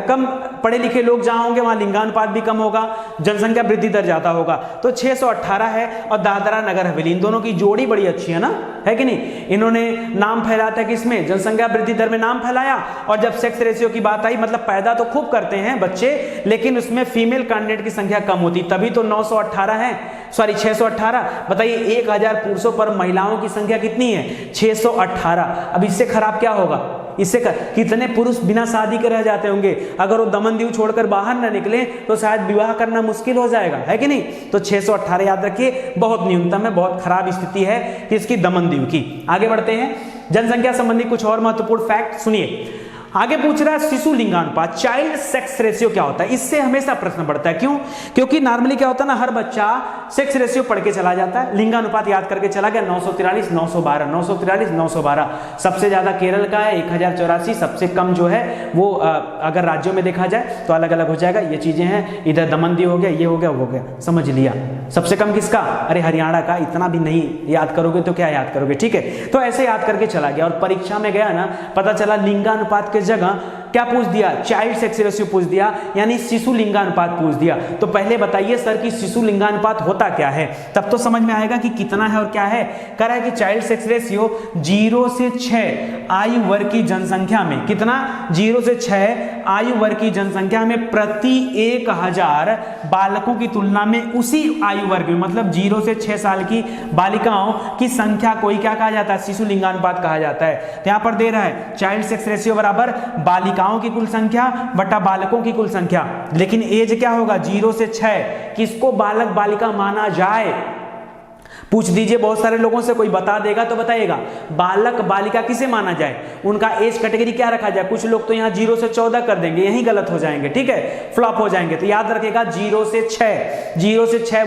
कम पढ़े लिखे लोग जहां होंगे वहां लिंगानुपात भी कम होगा, जनसंख्या वृद्धि दर ज्यादा होगा। तो 618 है। और दादरा नगर हवेली, इन दोनों की जोड़ी बड़ी अच्छी है ना, है कि नहीं। इन्होंने नाम फैलाया था किसमें? जनसंख्या वृद्धि दर में नाम फैलाया, और जब सेक्स रेशियो की बात आई, मतलब पैदा तो खूब करते हैं बच्चे, लेकिन उसमें फीमेल कैंडिडेट की संख्या कम होती, तभी तो 918 है, सॉरी 618। बताइए 1000 पुरुषों पर महिलाओं की संख्या कितनी है? 618। अब इससे खराब क्या होगा? इससे कितने पुरुष बिना शादी के रह जाते होंगे, अगर वो दमन दीव छोड़कर बाहर ना निकले तो शायद विवाह करना मुश्किल हो जाएगा, है कि नहीं। तो 618 याद रखिए, बहुत न्यूनतम है, बहुत खराब स्थिति है किसकी? दमन दीव की। आगे बढ़ते हैं, जनसंख्या संबंधी कुछ और महत्वपूर्ण फैक्ट सुनिए। आगे पूछ रहा है शिशु लिंगानुपात, चाइल्ड सेक्स रेशियो क्या होता है। इससे हमेशा प्रश्न बढ़ता है, क्यों? क्योंकि नॉर्मली क्या होता है ना, हर बच्चा सेक्स रेशियो पढ़ के चला जाता है, लिंगानुपात याद करके चला गया, 943 912 943 912, सबसे ज्यादा केरल का है 1084, सबसे कम जो है वो अगर राज्यों में देखा जाए तो अलग अलग हो जाएगा, ये चीजें हैं, इधर दमनदीव हो गया, ये हो गया, वो हो गया, समझ लिया। सबसे कम किसका? अरे हरियाणा का। इतना भी नहीं याद करोगे तो क्या याद करोगे, ठीक है। तो ऐसे याद करके चला गया, और परीक्षा में गया ना, पता चला लिंगानुपात के जगह क्या पूछ दिया, चाइल्ड सेक्स रेशियो पूछ दिया, यानी शिशु लिंगानुपात पूछ दिया। तो पहले बताइए सर कि शिशु लिंगानुपात होता क्या है, तब तो समझ में आएगा कि कितना है और क्या है। कह रहा है कि चाइल्ड सेक्स रेशियो 0 से 6 आयु वर्ग की जनसंख्या में, कितना? 0 से 6 आयु वर्ग की जनसंख्या में प्रति 1000 बालकों की तुलना में उसी आयु वर्ग में, मतलब 0 से 6 साल की बालिकाओं की संख्या को ही क्या कहा जाता है? शिशु लिंगानुपात कहा जाता है। तो यहां पर दे रहा है चाइल्ड सेक्स रेशियो बराबर बालिकाओं की कुल संख्या बटा बालकों की कुल संख्या, लेकिन एज क्या होगा? 0 से 6। किसको बालक बालिका माना जाए? पूछ दीजिए बहुत सारे लोगों से, कोई बता देगा तो बताइएगा, बालक बालिका किसे माना जाए, उनका एज कैटेगरी क्या रखा जाए। कुछ लोग तो यहाँ 0 से 14 कर देंगे, यही गलत हो जाएंगे, ठीक है, फ्लॉप हो जाएंगे। तो याद रखिएगा 0 से 6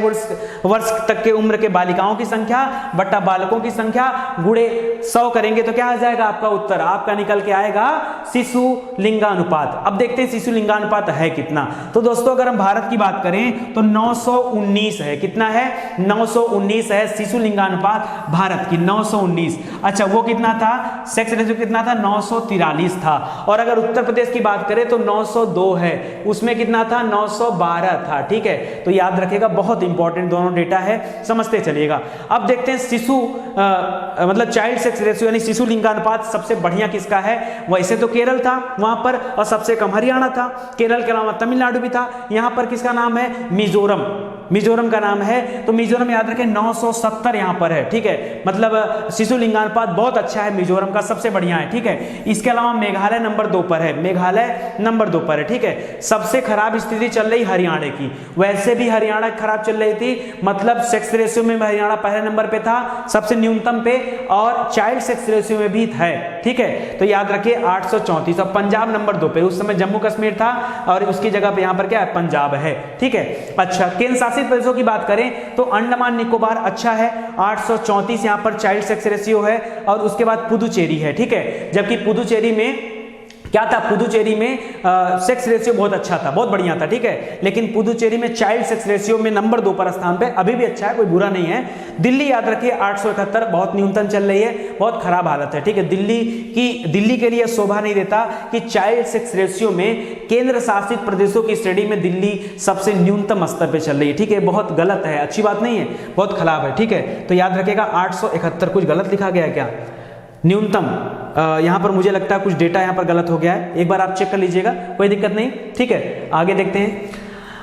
वर्ष तक के उम्र के बालिकाओं की संख्या बटा बालकों की संख्या गुणे 100 करेंगे तो क्या आ जाएगा आपका उत्तर? आपका निकल के आएगा शिशु लिंगानुपात। अब देखते हैं शिशु लिंगानुपात है कितना। तो दोस्तों अगर हम भारत की बात करें तो 919 है। कितना है? 919 है शिशु लिंगानुपात भारत की, 919। अच्छा वो कितना था? सेक्स रेशियो कितना था? 943 था। और अगर उत्तर प्रदेश की बात करें तो 902 है, उसमें कितना था? 912 था, ठीक है। तो याद रखिएगा, बहुत इंपॉर्टेंट दोनों डेटा है, समझते चलिएगा। अब देखते हैं शिशु मतलब चाइल्ड सेक्स रेशियो यानी शिशु लिंगानुपात सबसे बढ़िया किसका है। वैसे तो केरल था वहां पर, और सबसे कम हरियाणा था। केरल के अलावा तमिलनाडु भी था। यहां पर किसका नाम है? मिजोरम, मिजोरम का नाम है। तो मिजोरम याद रखें 970 यहां पर है, ठीक है। मतलब शिशु लिंगानुपात बहुत अच्छा है, मिजोरम का सबसे बढ़िया है, ठीक है। इसके अलावा मेघालय नंबर 2 पर है, मेघालय नंबर 2 पर है, ठीक है। सबसे खराब स्थिति चल रही हरियाणा की, वैसे भी हरियाणा खराब चल रही थी, मतलब सेक्स रेशियो में हरियाणा पहले नंबर पे था, सबसे न्यूनतम पे, और चाइल्ड सेक्स रेशियो में भी है, ठीक है। तो याद रखिए 834। और पंजाब नंबर 2 पे, उस समय जम्मू कश्मीर था और उसकी जगह पे यहां पर क्या है? पंजाब है, ठीक है। अच्छा केंद्र शासित प्रदेशों की बात करें तो अंडमान निकोबार अच्छा है, 834 यहां पर चाइल्ड सेक्स रेशियो है। और उसके बाद पुदुचेरी है, ठीक है। जबकि पुदुचेरी में क्या था? पुदुचेरी में सेक्स रेशियो बहुत अच्छा था, बहुत बढ़िया था, ठीक है। लेकिन पुदुचेरी में चाइल्ड सेक्स रेशियो में नंबर 2 पर स्थान पे, अभी भी अच्छा है, कोई बुरा नहीं है। दिल्ली याद रखिए 871, बहुत न्यूनतम चल रही है, बहुत खराब हालत है, ठीक है। दिल्ली के लिए शोभा नहीं देता कि चाइल्ड सेक्स रेशियो में केंद्र शासित प्रदेशों की श्रेणी में दिल्ली सबसे न्यूनतम स्तर पे चल रही है, ठीक है। बहुत गलत है, अच्छी बात नहीं है, बहुत खराब है, ठीक है। तो याद रखिएगा 871, कुछ गलत लिखा गया है क्या? न्यूनतम यहां पर मुझे लगता है कुछ डेटा यहां पर गलत हो गया है, एक बार आप चेक कर लीजिएगा, कोई दिक्कत नहीं, ठीक है। आगे देखते हैं।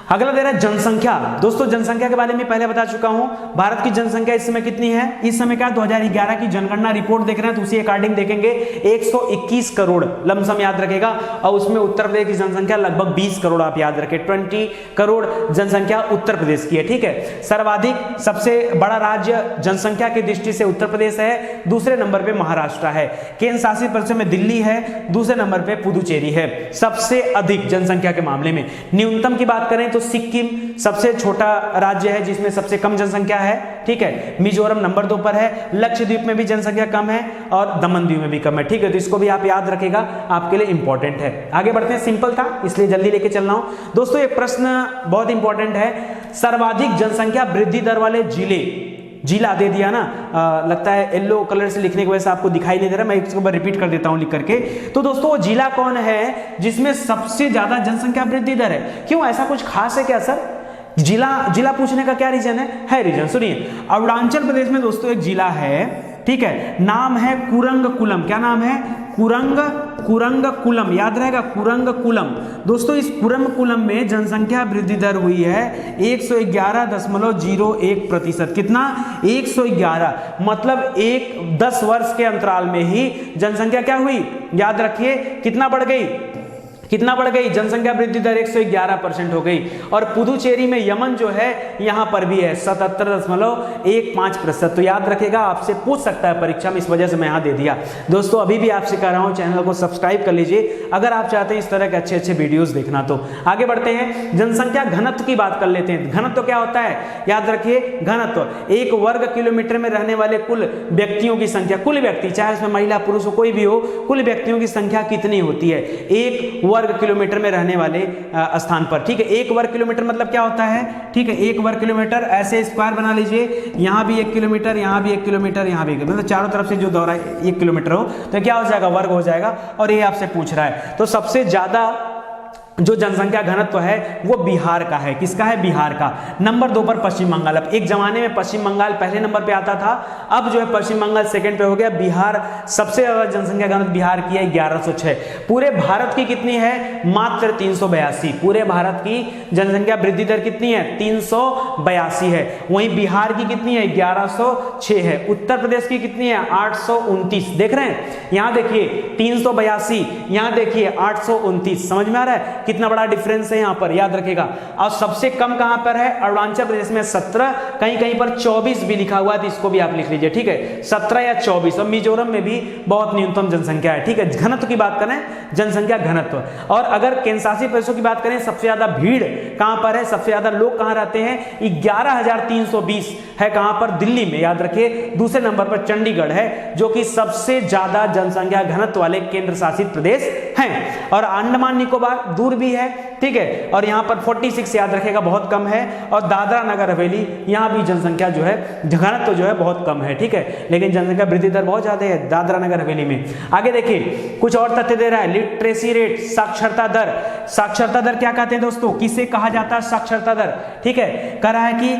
अगला दे रहा है जनसंख्या। दोस्तों जनसंख्या के बारे में पहले बता चुका हूं, भारत की जनसंख्या इस समय कितनी है? इस समय क्या 2011 की जनगणना रिपोर्ट देख रहे हैं तो उसी अकॉर्डिंग देखेंगे 121 करोड़ लमसम याद रखेगा। और उसमें उत्तर प्रदेश की जनसंख्या लगभग 20 करोड़, आप याद रखें 20 करोड़ जनसंख्या उत्तर प्रदेश की है, ठीक है। सर्वाधिक सबसे बड़ा राज्य जनसंख्या की दृष्टि से उत्तर प्रदेश है, दूसरे नंबर पे महाराष्ट्र है, केंद्र शासित प्रदेशों में दिल्ली है, दूसरे नंबर पे पुदुचेरी है। सबसे अधिक जनसंख्या के मामले में न्यूनतम की बात करें तो सिक्किम सबसे छोटा राज्य है जिसमें सबसे कम जनसंख्या है, ठीक है। मिजोरम नंबर 2 पर है, लक्षद्वीप में भी जनसंख्या कम है और दमनदीव में भी कम है, ठीक है। तो इसको भी आप याद रखेगा, आपके लिए इंपॉर्टेंट है। आगे बढ़ते हैं, सिंपल था इसलिए जल्दी लेके चल रहा हूं। दोस्तों एक प्रश्न बहुत इंपॉर्टेंट है, सर्वाधिक जनसंख्या वृद्धि दर वाले जिला दे दिया ना, लगता है येलो कलर से लिखने की वजह से आपको दिखाई नहीं दे रहा, मैं इसको बार रिपीट कर देता हूं लिख करके। तो दोस्तों वो जिला कौन है जिसमें सबसे ज्यादा जनसंख्या वृद्धि दर है? क्यों, ऐसा कुछ खास है क्या सर? जिला पूछने का क्या रीजन है रीजन सुनिए। अरुणाचल प्रदेश में दोस्तों एक जिला है, ठीक है, नाम है कुरंगकुलम। क्या नाम है? कुरंगकुलम, याद रहेगा कुरंगकुलम। दोस्तों इस कुरंगकुलम में जनसंख्या वृद्धि दर हुई है 111.01%। कितना? 111, मतलब 10 वर्ष के अंतराल में ही जनसंख्या क्या हुई? याद रखिए कितना बढ़ गई? कितना बढ़ गई, जनसंख्या वृद्धि दर 111% हो गई। और पुदुचेरी में यमन जो है यहां पर भी है 77.15%। तो याद रखेगा, आपसे पूछ सकता है परीक्षा में, इस वजह से मैं यहां दे दिया। दोस्तों अभी भी आपसे कह रहा हूं, चैनल को सब्सक्राइब कर लीजिए अगर आप चाहते हैं इस तरह के अच्छे अच्छे वीडियोस देखना। तो आगे बढ़ते हैं, जनसंख्या घनत्व की बात कर लेते हैं। घनत्व क्या होता है, याद रखिए, घनत्व 1 वर्ग किलोमीटर में रहने वाले कुल व्यक्तियों की संख्या, कुल व्यक्ति चाहे उसमें महिला पुरुष हो कोई भी हो, कुल व्यक्तियों की संख्या कितनी होती है 1 वर्ग किलोमीटर में रहने वाले स्थान पर। ठीक है, 1 वर्ग किलोमीटर मतलब क्या होता है, ठीक है, 1 वर्ग किलोमीटर ऐसे स्क्वायर बना लीजिए, यहां भी 1 किलोमीटर, यहां भी 1 किलोमीटर, यहां भी मतलब चारों तरफ से जो दौरा 1 किलोमीटर हो तो क्या हो जाएगा, वर्ग हो जाएगा। और ये आपसे पूछ रहा है, तो सबसे ज्यादा जो जनसंख्या घनत्व है वो बिहार का है। किसका है, बिहार का। नंबर 2 पर पश्चिम बंगाल। अब एक जमाने में पश्चिम बंगाल पहले नंबर पे आता था, अब जो है पश्चिम बंगाल सेकंड पे हो गया। बिहार सबसे ज्यादा जनसंख्या घनत्व बिहार की है 1106। पूरे भारत की कितनी है, मात्र 382। पूरे भारत की जनसंख्या वृद्धि दर कितनी है, 382 है। वहीं बिहार की कितनी है, 1106 है। उत्तर प्रदेश की कितनी है, 829। देख रहे हैं, यहां देखिए 382, यहां देखिए 829। समझ में आ रहा है कितना बड़ा डिफरेंस है यहां पर, याद रखेगा। और सबसे कम कहां पर है, अरुणाचल प्रदेश में 17, कहीं कहीं पर 24 भी लिखा हुआ है, तो इसको भी आप लिख लीजिए। ठीक है, 17 या 24। और मिजोरम में भी बहुत न्यूनतम जनसंख्या है। ठीक है, घनत्व की बात करें, जनसंख्या घनत्व। और अगर केंद्रशासित प्रदेशों की बात करें, सबसे ज्यादा भीड़ कहां पर है, सबसे ज्यादा लोग कहां रहते हैं, 11,320 है कहां पर, दिल्ली में। याद रखिए, दूसरे नंबर पर चंडीगढ़ है जो कि सबसे ज्यादा जनसंख्या घनत्व वाले केंद्र शासित प्रदेश हैं। और अंडमान निकोबार दूर भी है, ठीक है, और यहां पर 46 याद रखेगा, बहुत कम है। और दादरा नगर हवेली, यहां भी जनसंख्या जो है, घनत्व जो है बहुत कम है। ठीक है, लेकिन जनसंख्या वृद्धि दर बहुत ज्यादा है दादरा नगर हवेली में। आगे देखिए, कुछ और तथ्य दे रहा है, लिटरेसी रेट, साक्षरता दर। साक्षरता दर क्या कहते हैं दोस्तों, किसे कहा जाता है साक्षरता दर। ठीक है, कह रहा है कि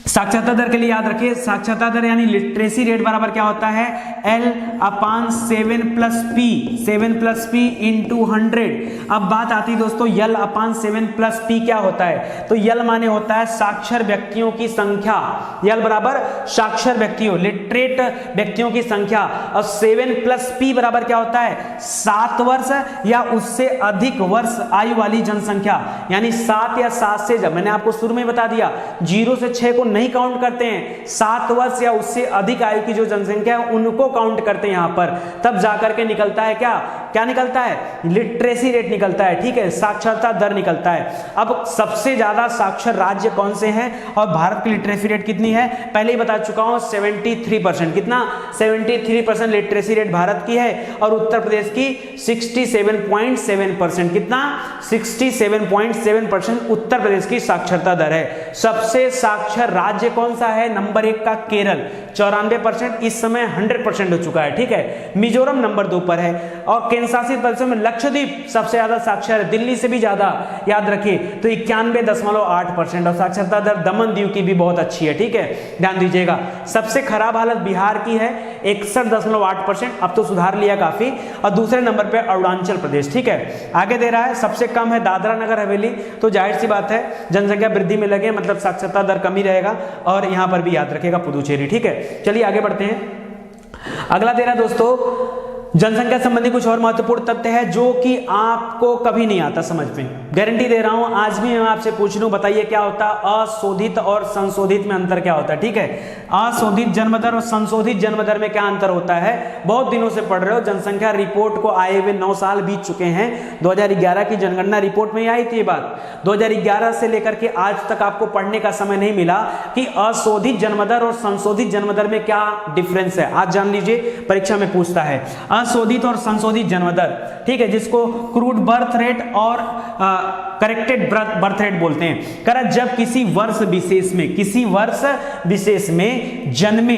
साक्षरता दर के लिए याद रखिए, साक्षरता दर यानी लिटरेसी रेट बराबर क्या होता है, L/7 + P, 7 + P × 100। अब बात आती है दोस्तों, L/7 + P क्या होता है, तो L माने होता है साक्षर व्यक्तियों की संख्या। L बराबर साक्षर व्यक्तियों, लिटरेट व्यक्तियों की संख्या। और 7 + P बराबर क्या होता है, 7 वर्ष या उससे अधिक वर्ष आयु वाली जनसंख्या। यानी 7 या 7 से, जब मैंने आपको शुरू में बता दिया 0 से 6 को नहीं काउंट करते हैं, 7 वर्ष या उससे अधिक आयु की जो जनसंख्या है उनको काउंट करते हैं यहां पर। तब जाकर के निकलता है क्या निकलता है, लिटरेसी रेट निकलता है। ठीक है, साक्षरता दर निकलता है। अब सबसे ज्यादा साक्षर राज्य कौन से हैं और भारत की लिटरेसी रेट कितनी है, पहले ही बता चुका हूं, 73%। कितना, 73% लिटरेसी रेट भारत की है। और उत्तर प्रदेश की 67.7%। कितना, 67.7% उत्तर प्रदेश की साक्षरता दर है। सबसे साक्षर राज्य कौन सा है, नंबर 1 का केरल 94%, इस समय 100% हो चुका है। ठीक है, मिजोरम नंबर 2 पर है। और केंद्र शासित प्रदेशों में लक्षद्वीप सबसे ज्यादा साक्षर है, दिल्ली से भी ज्यादा, याद रखिए, तो 91.8%। और साक्षरता दर दमन दीव की भी बहुत अच्छी है। ठीक है, ध्यान दीजिएगा। सबसे खराब हालत बिहार की है, 61.8%, अब तो सुधार लिया काफी। और दूसरे नंबर पे अरुणाचल प्रदेश। ठीक है, आगे दे रहा है सबसे कम है दादरा नगर हवेली, तो जाहिर सी बात है जनसंख्या वृद्धि में लगे, मतलब साक्षरता दर कमी रहेगा। और यहां पर भी याद रखेगा पुदुचेरी। ठीक है, चलिए आगे बढ़ते हैं। अगला दे रहा है दोस्तों, जनसंख्या संबंधी कुछ और महत्वपूर्ण तथ्य है जो कि आपको कभी नहीं आता समझ में, गारंटी दे रहा हूं। आज भी मैं आपसे पूछ लूं, बताइए क्या होता है अशोधित और संशोधित में अंतर क्या होता है। ठीक है, अशोधित जन्म दर और संशोधित जन्म दर में क्या अंतर होता है, बहुत दिनों से पढ़ रहे हो। जनसंख्या रिपोर्ट को आए हुए 9 साल बीत चुके हैं। 2011 की जनगणना रिपोर्ट में आई थी ये बात। 2011 से लेकर के आज तक आपको पढ़ने का समय नहीं मिला कि अशोधित जन्म दर और संशोधित जन्म दर में क्या डिफरेंस है। आज जान लीजिए, परीक्षा में पूछता है अशोधित और संशोधित जन्म दर। ठीक है, जिसको क्रूड बर्थ रेट और करेक्टेड बर्थ रेट बोलते हैं। करा जब किसी वर्ष विशेष में जन्मे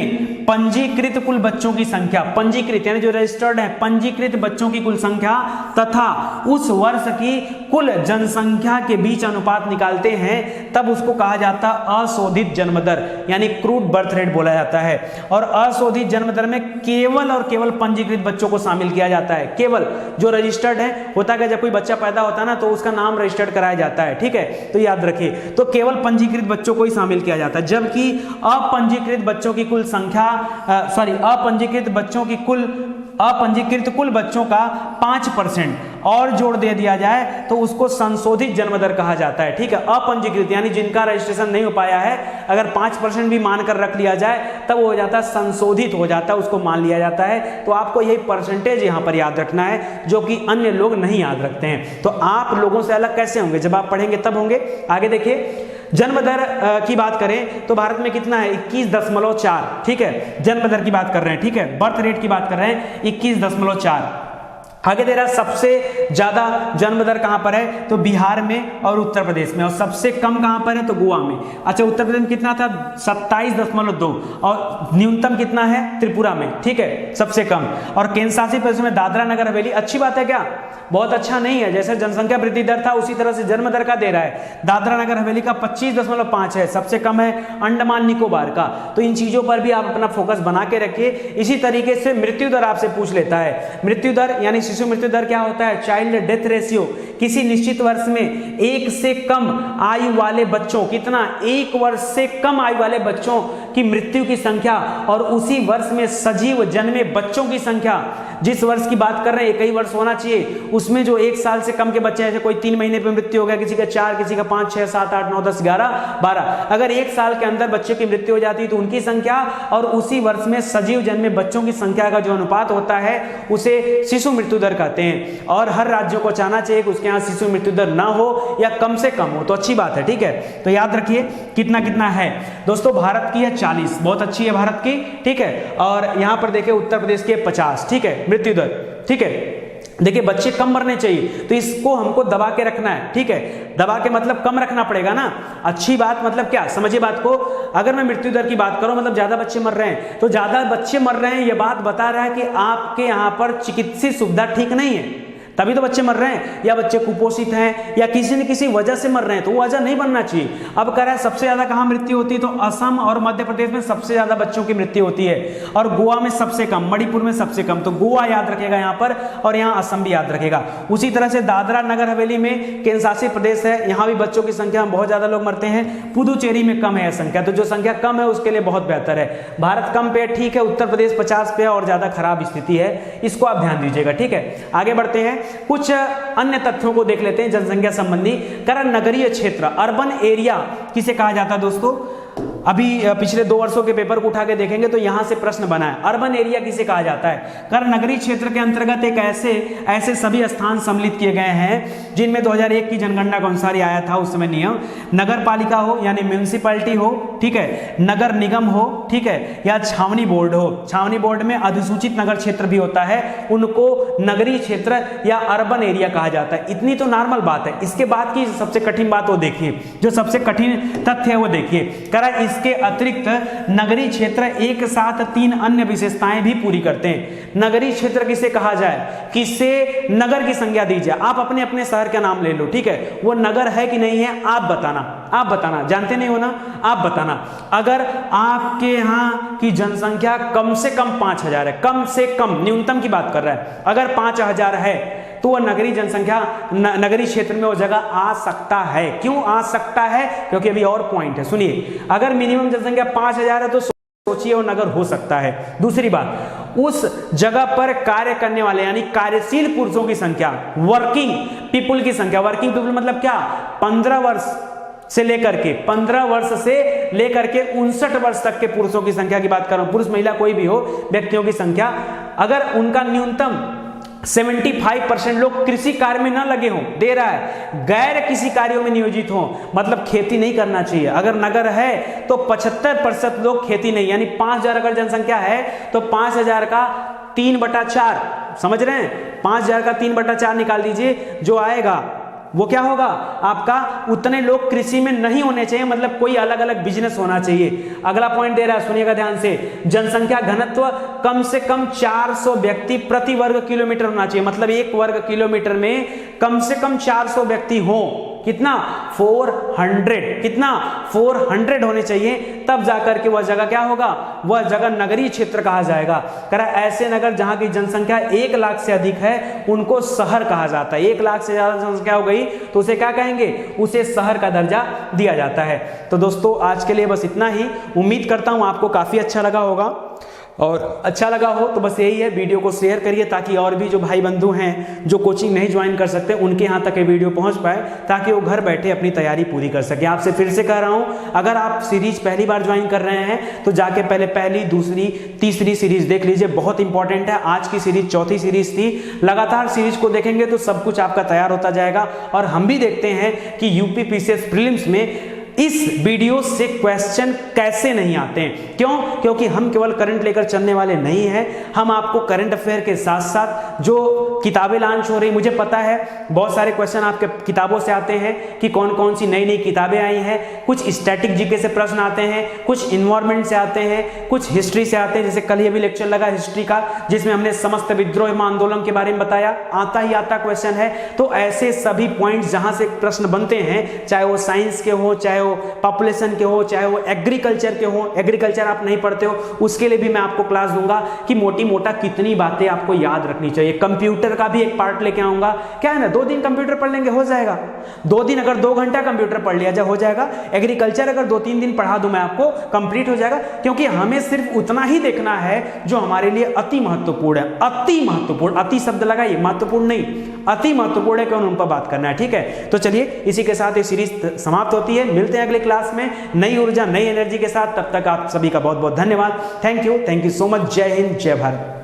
पंजीकृत कुल बच्चों की संख्या, पंजीकृत यानी जो रजिस्टर्ड है, पंजीकृत बच्चों की कुल संख्या तथा उस वर्ष की कुल जनसंख्या के बीच अनुपात निकालते हैं, तब उसको कहा जाता है अशोधित जन्म दर, यानी क्रूड बर्थ रेट बोला जाता है। और अशोधित जन्म दर में केवल और केवल पंजीकृत बच्चों को शामिल किया जाता है। केवल जो रजिस्टर्ड है, होता है जब कोई बच्चा पैदा होता है ना तो उसका नाम रजिस्टर्ड कराया जाता है। ठीक है, तो याद रखिए, तो केवल पंजीकृत बच्चों को ही शामिल किया जाता है। जबकि अपंजीकृत बच्चों की कुल संख्या, अपंजीकृत बच्चों की कुल अपंजीकृत कुल बच्चों का 5% और जोड़ दे दिया जाए तो उसको संशोधित जन्म दर कहा जाता है। ठीक है, अपंजीकृत यानी जिनका रजिस्ट्रेशन नहीं हो पाया है, अगर 5% भी मानकर रख लिया जाए तब वो हो जाता है संशोधित हो जाता है, उसको मान लिया जाता है। तो आपको यही परसेंटेज यहां पर याद रखना है जो कि अन्य लोग नहीं याद रखते हैं। तो आप लोगों से अलग कैसे होंगे, जब आप पढ़ेंगे तब होंगे। आगे देखिए, जन्म दर की बात करें तो भारत में कितना है 21.4। ठीक है, जन्म दर की बात कर रहे हैं। ठीक है, बर्थ रेट की बात कर रहे हैं 21.4। आगे दे रहा है सबसे ज्यादा जन्म दर कहां पर है तो बिहार में और उत्तर प्रदेश में, और सबसे कम कहां पर है तो गोवा में। अच्छा, उत्तर प्रदेश में कितना था 27.2 और न्यूनतम कितना है त्रिपुरा में। ठीक है, सबसे कम। और केंद्र शासित प्रदेश में दादरा नगर हवेली। अच्छी बात है क्या, बहुत अच्छा नहीं है। जैसे जनसंख्या वृद्धि दर था उसी तरह से जन्म दर का दे रहा है। दादरा नगर हवेली का 25.5 है, सबसे कम है अंडमान निकोबार का। तो इन चीजों पर भी आप अपना फोकस बना के रखिए। इसी तरीके से मृत्यु दर आपसे पूछ लेता है। मृत्यु दर यानी शिशु मृत्यु दर क्या होता है, चाइल्ड डेथ रेशियो। किसी निश्चित वर्ष में 1 से कम आयु वाले बच्चों, कितना 1 वर्ष से कम आयु वाले बच्चों की मृत्यु की संख्या और उसी वर्ष में सजीव जन्मे बच्चों की संख्या। जिस वर्ष की बात कर रहे हैं एक ही वर्ष होना चाहिए, उसमें जो 1 साल से कम के बच्चे हैं, जैसे कोई 3 महीने पे मृत्यु हो गया, किसी का 4, किसी का 5, 6, 7, 8, 9, 10, 11, 12। अगर 1 साल के अंदर बच्चे की मृत्यु हो जाती है तो उनकी संख्या और उसी वर्ष में सजीव जन्मे बच्चों की संख्या का जो अनुपात होता है उसे शिशु मृत्यु दर कहते हैं। और हर राज्यों को चाहना चाहिए कि उसके यहाँ शिशु मृत्यु दर ना हो या कम से कम हो, तो अच्छी बात है। ठीक है, तो याद रखिए कितना कितना है दोस्तों। भारत की है 40, बहुत अच्छी है भारत की। ठीक है, और यहां पर देखिए उत्तर प्रदेश की 50। ठीक है, मृत्यु दर। ठीक है, देखिए बच्चे कम मरने चाहिए तो इसको हमको दबा के रखना है। ठीक है, दबा के मतलब कम रखना पड़ेगा ना। अच्छी बात मतलब क्या, समझिए बात को। अगर मैं मृत्यु दर की बात करूं मतलब ज्यादा बच्चे मर रहे हैं, तो ज्यादा बच्चे मर रहे हैं ये बात बता रहा है कि आपके यहां पर चिकित्सीय सुविधा ठीक नहीं है, तभी तो बच्चे मर रहे हैं। या बच्चे कुपोषित हैं या किसी न किसी वजह से मर रहे हैं, तो वो वजह नहीं बनना चाहिए। अब कह रहा है सबसे ज्यादा कहां मृत्यु होती है, तो असम और मध्य प्रदेश में सबसे ज्यादा बच्चों की मृत्यु होती है और गोवा में सबसे कम, मणिपुर में सबसे कम। तो गोवा याद रखेगा यहां पर और यहां असम भी याद रखेगा। उसी तरह से दादरा नगर हवेली में केंद्र शासित प्रदेश है, यहां भी बच्चों की संख्या में बहुत ज्यादा लोग मरते हैं। पुदुचेरी में कम है संख्या, तो जो संख्या कम है उसके लिए बहुत बेहतर है। भारत कम पे ठीक है, उत्तर प्रदेश 50 पे और ज्यादा खराब स्थिति है, इसको आप ध्यान दीजिएगा। ठीक है, आगे बढ़ते हैं, कुछ अन्य तथ्यों को देख लेते हैं जनसंख्या संबंधी। कारण नगरीय क्षेत्र, अर्बन एरिया किसे कहा जाता है दोस्तों। अभी पिछले 2 वर्षों के पेपर को उठा के देखेंगे तो यहां से प्रश्न बना है, अर्बन एरिया किसे कहा जाता है। कारण नगरीय क्षेत्र के अंतर्गत एक ऐसे सभी स्थान सम्मिलित किए गए हैं जिनमें 2001 की जनगणना के अनुसार आया था उस समय नियम। नगर पालिका हो यानी म्यूनिसिपैलिटी हो, ठीक है, नगर निगम हो, ठीक है, या छावनी बोर्ड हो। छावनी बोर्ड में अधिसूचित नगर क्षेत्र भी होता है, उनको नगरीय क्षेत्र या अर्बन एरिया कहा जाता है। इतनी तो नॉर्मल बात है। इसके बाद की सबसे कठिन बात वो देखिए, जो सबसे कठिन तथ्य है वो देखिए। करा इसके अतिरिक्त नगरीय क्षेत्र एक साथ 3 अन्य विशेषताएं भी पूरी करते हैं। नगरीय क्षेत्र किसे कहा जाए, किसे नगर की संज्ञा दीजिए। आप अपने अपने शहर का नाम ले लो, ठीक है, वो नगर है कि नहीं है आप बताना, जानते नहीं हो ना, आप बताना। अगर आपके यहाँ की जनसंख्या कम से कम 5000 है, कम से कम, न्यूनतम की बात कर रहा है, अगर 5000 है तो वह नगरीय जनसंख्या नगरीय क्षेत्र में वो जगह आ सकता है। क्यों आ सकता है, क्योंकि अभी और पॉइंट है, सुनिए। अगर मिनिमम जनसंख्या 5000 है तो सोचिए वो नगर हो सकता है। दूसरी बात, उस जगह पर कार्य करने वाले यानी कार्यशील पुरुषों की संख्या, वर्किंग पीपुल की संख्या। वर्किंग पीपुल मतलब क्या, 15 वर्ष से लेकर के 59 वर्ष तक के पुरुषों की संख्या की बात कर रहा हूं, पुरुष महिला कोई भी हो, व्यक्तियों की संख्या। अगर उनका न्यूनतम 75% लोग कृषि कार्य में ना लगे हों, दे रहा है, गैर कृषि कार्यों में नियोजित हों, मतलब खेती नहीं करना चाहिए। अगर नगर है तो 75% लोग खेती नहीं, यानी 5000 अगर जनसंख्या है तो 5000 का 3/4, समझ रहे हैं, 5000 का 3/4 निकाल दीजिए, जो आएगा वो क्या होगा आपका, उतने लोग कृषि में नहीं होने चाहिए, मतलब कोई अलग अलग बिजनेस होना चाहिए। अगला पॉइंट दे रहा है, सुनिएगा ध्यान से, जनसंख्या घनत्व कम से कम 400 व्यक्ति प्रति वर्ग किलोमीटर होना चाहिए, मतलब 1 वर्ग किलोमीटर में कम से कम 400 व्यक्ति हो। कितना, 400, कितना, 400 होने चाहिए, तब जाकर के वह जगह क्या होगा, वह जगह नगरीय क्षेत्र कहा जाएगा। करा ऐसे नगर जहां की जनसंख्या 1 लाख से अधिक है उनको शहर कहा जाता है। 1 लाख से ज्यादा जनसंख्या हो गई तो उसे क्या कहेंगे, उसे शहर का दर्जा दिया जाता है। तो दोस्तों आज के लिए बस इतना ही, उम्मीद करता हूं आपको काफी अच्छा लगा होगा। और अच्छा लगा हो तो बस यही है, वीडियो को शेयर करिए ताकि और भी जो भाई बंधु हैं जो कोचिंग नहीं ज्वाइन कर सकते उनके यहाँ तक ये वीडियो पहुँच पाए, ताकि वो घर बैठे अपनी तैयारी पूरी कर सके। आपसे फिर से कह रहा हूँ, अगर आप सीरीज पहली बार ज्वाइन कर रहे हैं तो जाके पहले पहली, दूसरी, तीसरी सीरीज देख लीजिए, बहुत इंपॉर्टेंट है। आज की सीरीज चौथी सीरीज थी। लगातार सीरीज को देखेंगे तो सब कुछ आपका तैयार होता जाएगा। और हम भी देखते हैं कि यूपी पीसीएस प्रीलिम्स में इस वीडियो से क्वेश्चन कैसे नहीं आते हैं। क्यों? क्योंकि हम केवल करंट लेकर चलने वाले नहीं हैं, हम आपको करंट अफेयर के साथ साथ जो किताबें लॉन्च हो रही, मुझे पता है बहुत सारे क्वेश्चन आपके किताबों से आते हैं कि कौन कौन सी नई नई किताबें आई हैं। कुछ स्टैटिक जीके से प्रश्न आते हैं, कुछ इन्वायरमेंट से आते हैं, कुछ हिस्ट्री से आते हैं। जैसे कल ही अभी लेक्चर लगा हिस्ट्री का, जिसमें हमने समस्त विद्रोह आंदोलन के बारे में बताया, आता ही आता क्वेश्चन है। तो ऐसे सभी पॉइंट्स जहां से प्रश्न बनते हैं, चाहे वो साइंस के हो, चाहे पॉपुलेशन के हो, चाहे वो एग्रीकल्चर के हो, एग्रीकल्चर आप नहीं पढ़ते हो उसके लिए भी मैं आपको क्लास दूंगा कि मोटी मोटा कितनी बातें आपको याद रखनी चाहिए। कंप्यूटर का भी एक पार्ट लेके आऊंगा। क्या है ना, 2 दिन कंप्यूटर पढ़ लेंगे हो जाएगा। 2 दिन अगर 2 घंटा कंप्यूटर पढ़ लिया जाए हो जाएगा। एग्रीकल्चर अगर 2-3 दिन पढ़ा दूं मैं आपको, कंप्लीट हो जाएगा। क्योंकि हमें सिर्फ उतना ही देखना है जो हमारे लिए अति महत्वपूर्ण है। अति महत्वपूर्ण, अति शब्द लगाइए, महत्वपूर्ण नहीं, अति महत्वपूर्ण है, उन पर बात करना है। ठीक है, तो चलिए इसी के साथ ये सीरीज समाप्त होती है। मिलते हैं अगले क्लास में नई ऊर्जा, नई एनर्जी के साथ। तब तक आप सभी का बहुत बहुत धन्यवाद। Thank you so much. जय हिंद, जय भारत।